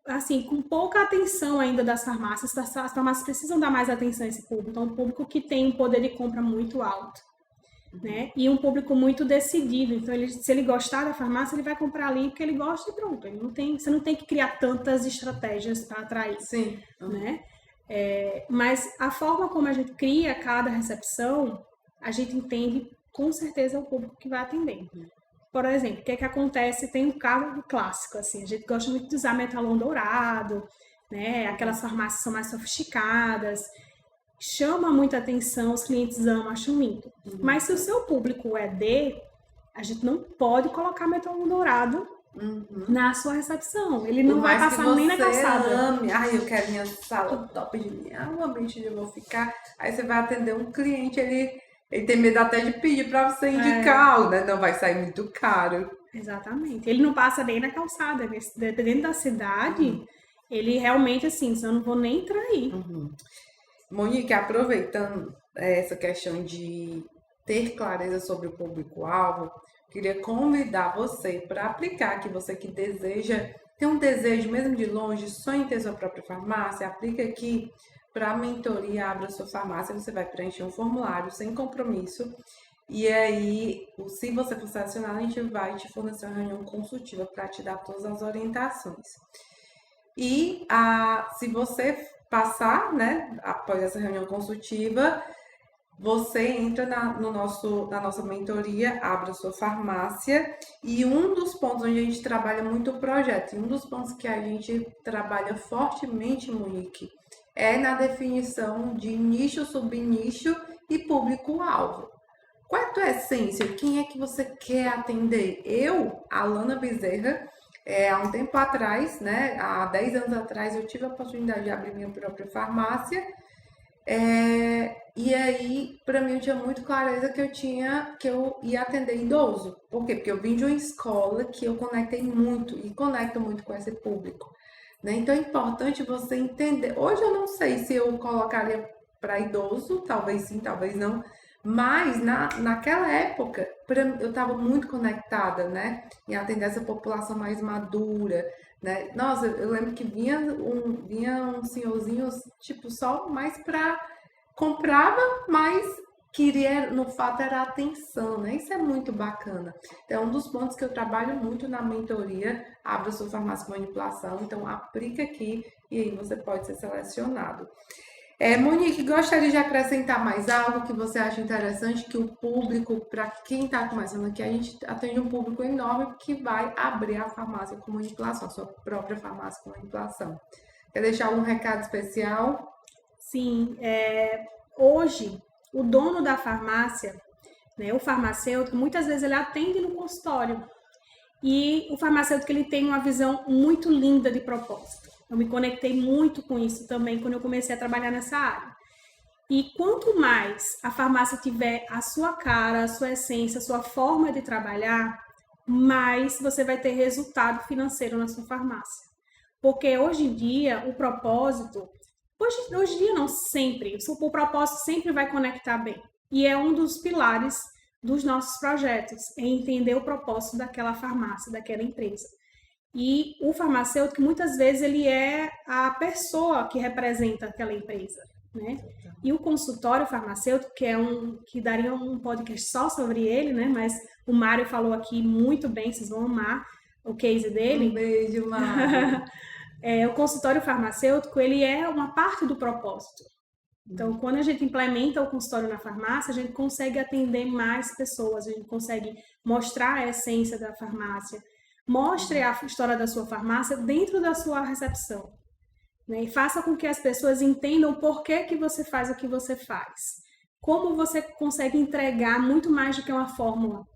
assim, com pouca atenção ainda das farmácias. As farmácias precisam dar mais atenção a esse público. Então, é um público que tem um poder de compra muito alto. Né? E um público muito decidido. Então, se ele gostar da farmácia, ele vai comprar ali porque ele gosta e pronto. Você não tem que criar tantas estratégias para atrair. Sim. Né? Mas a forma como a gente cria cada recepção, a gente entende com certeza o público que vai atender. Por exemplo, o que acontece? Tem um caso clássico, assim, a gente gosta muito de usar metalon dourado, né? Aquelas farmácias são mais sofisticadas, chama muita atenção, os clientes amam, acham lindo. Mas se o seu público é a gente não pode colocar metalon dourado na sua recepção. Ele não vai passar nem na calçada. Ame. Ai, eu quero minha sala top de linha, o ambiente onde eu vou ficar. Aí você vai atender um cliente, ele tem medo até de pedir para você indicar, né? Não vai sair muito caro. Exatamente. Ele não passa nem na calçada. Dependendo da cidade, ele realmente, assim, eu não vou nem trair. Monique, aproveitando essa questão de ter clareza sobre o público-alvo, queria convidar você para aplicar, que você que deseja, tem um desejo mesmo de longe, sonha em ter sua própria farmácia, aplica aqui para a mentoria Abra Sua Farmácia, você vai preencher um formulário sem compromisso, e aí, se você for selecionado, a gente vai te fornecer uma reunião consultiva para te dar todas as orientações. E se você passar, né, após essa reunião consultiva, você entra na nossa mentoria, Abra Sua Farmácia, e um dos pontos onde a gente trabalha muito o projeto, e um dos pontos que a gente trabalha fortemente, Monique, é na definição de nicho, subnicho e público-alvo. Qual é a tua essência? Quem é que você quer atender? Eu, Alana Bezerra, há um tempo atrás, né, há 10 anos atrás, eu tive a oportunidade de abrir minha própria farmácia. E aí, para mim, eu tinha muito clareza que eu ia atender idoso. Por quê? Porque eu vim de uma escola que eu conectei muito e conecto muito com esse público. Né? Então, é importante você entender. Hoje eu não sei se eu colocaria para idoso, talvez sim, talvez não. Mas naquela época, eu estava muito conectada, né? Em atender essa população mais madura, né? Nossa, eu lembro que vinha uns senhorzinhos, tipo, só mais comprava, mas queria, no fato, era a atenção, né? Isso é muito bacana. Então, é um dos pontos que eu trabalho muito na mentoria, Abra Sua Farmácia com Manipulação. Então, aplica aqui e aí você pode ser selecionado. Monique, gostaria de acrescentar mais algo que você acha interessante, que o público, para quem está começando aqui, a gente atende um público enorme que vai abrir a farmácia com manipulação, a sua própria farmácia com manipulação. Quer deixar algum recado especial? Sim, hoje o dono da farmácia, né, o farmacêutico, muitas vezes ele atende no consultório e o farmacêutico ele tem uma visão muito linda de propósito. Eu me conectei muito com isso também quando eu comecei a trabalhar nessa área. E quanto mais a farmácia tiver a sua cara, a sua essência, a sua forma de trabalhar, mais você vai ter resultado financeiro na sua farmácia. Porque hoje em dia, o propósito, hoje em dia não, sempre, o propósito sempre vai conectar bem. E é um dos pilares dos nossos projetos, é entender o propósito daquela farmácia, daquela empresa. E o farmacêutico, muitas vezes, ele é a pessoa que representa aquela empresa, né? E o consultório farmacêutico, que daria um podcast só sobre ele, né? Mas o Mário falou aqui muito bem, vocês vão amar o case dele. Um beijo, Mário. O consultório farmacêutico, ele é uma parte do propósito. Então, quando a gente implementa o consultório na farmácia, a gente consegue atender mais pessoas, a gente consegue mostrar a essência da farmácia. Mostre a história da sua farmácia dentro da sua recepção, né? E faça com que as pessoas entendam por que você faz o que você faz. Como você consegue entregar muito mais do que uma fórmula,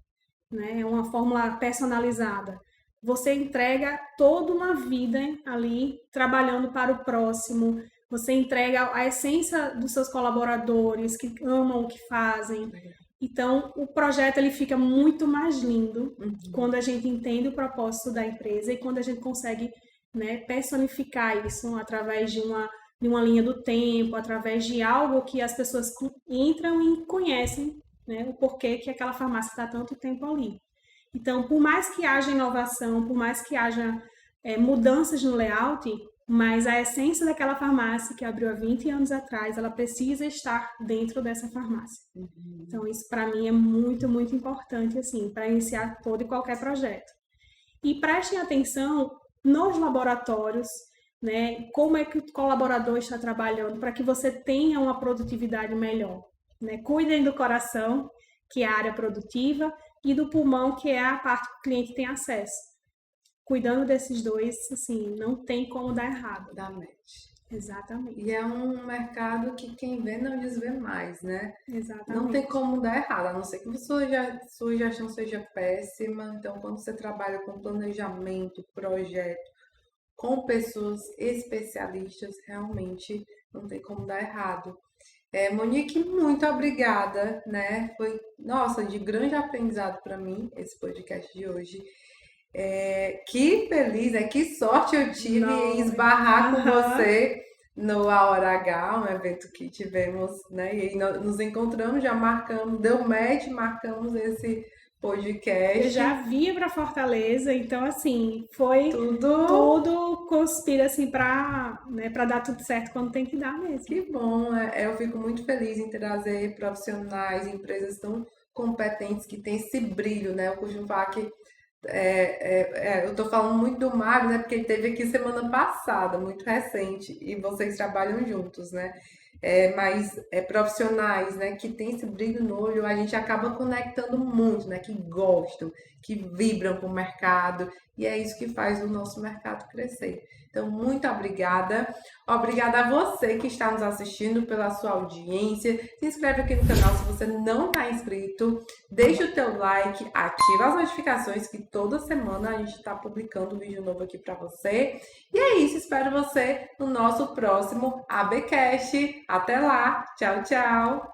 né? Uma fórmula personalizada. Você entrega toda uma vida ali trabalhando para o próximo. Você entrega a essência dos seus colaboradores que amam o que fazem. Então, o projeto ele fica muito mais lindo quando a gente entende o propósito da empresa e quando a gente consegue, né, personificar isso através de uma linha do tempo, através de algo que as pessoas entram e conhecem, né, o porquê que aquela farmácia está tanto tempo ali. Então, por mais que haja inovação, por mais que haja mudanças no layout, mas a essência daquela farmácia que abriu há 20 anos atrás, ela precisa estar dentro dessa farmácia. Então, isso para mim é muito, muito importante, assim, para iniciar todo e qualquer projeto. E prestem atenção nos laboratórios, né? Como é que o colaborador está trabalhando para que você tenha uma produtividade melhor, né? Cuidem do coração, que é a área produtiva, e do pulmão, que é a parte que o cliente tem acesso. Cuidando desses dois, assim, não tem como dar errado. Da match. Exatamente. E é um mercado que quem vê não desvê mais, né? Exatamente. Não tem como dar errado, a não ser que sua gestão seja péssima. Então, quando você trabalha com planejamento, projeto, com pessoas especialistas, realmente não tem como dar errado. Monique, muito obrigada, né? Foi, nossa, de grande aprendizado para mim esse podcast de hoje. Que feliz, que sorte eu tive em esbarrar com você no A Hora H, um evento que tivemos, né? E aí nós nos encontramos, já marcamos, deu match, marcamos esse podcast. Eu já via para Fortaleza, então assim, foi tudo conspira assim para dar tudo certo quando tem que dar mesmo. Que bom, eu fico muito feliz em trazer profissionais, empresas tão competentes que têm esse brilho, né? Eu costumo falar que eu tô falando muito do Mário, né? Porque ele teve aqui semana passada, muito recente, e vocês trabalham juntos, né? Mas profissionais, né? Que tem esse brilho no olho, a gente acaba conectando muito, né? Que gostam, que vibram com o mercado, e é isso que faz o nosso mercado crescer. Então, muito obrigada. Obrigada a você que está nos assistindo pela sua audiência. Se inscreve aqui no canal se você não está inscrito. Deixa o teu like, ativa as notificações que toda semana a gente está publicando um vídeo novo aqui para você. E é isso, espero você no nosso próximo ABcast. Até lá, tchau, tchau!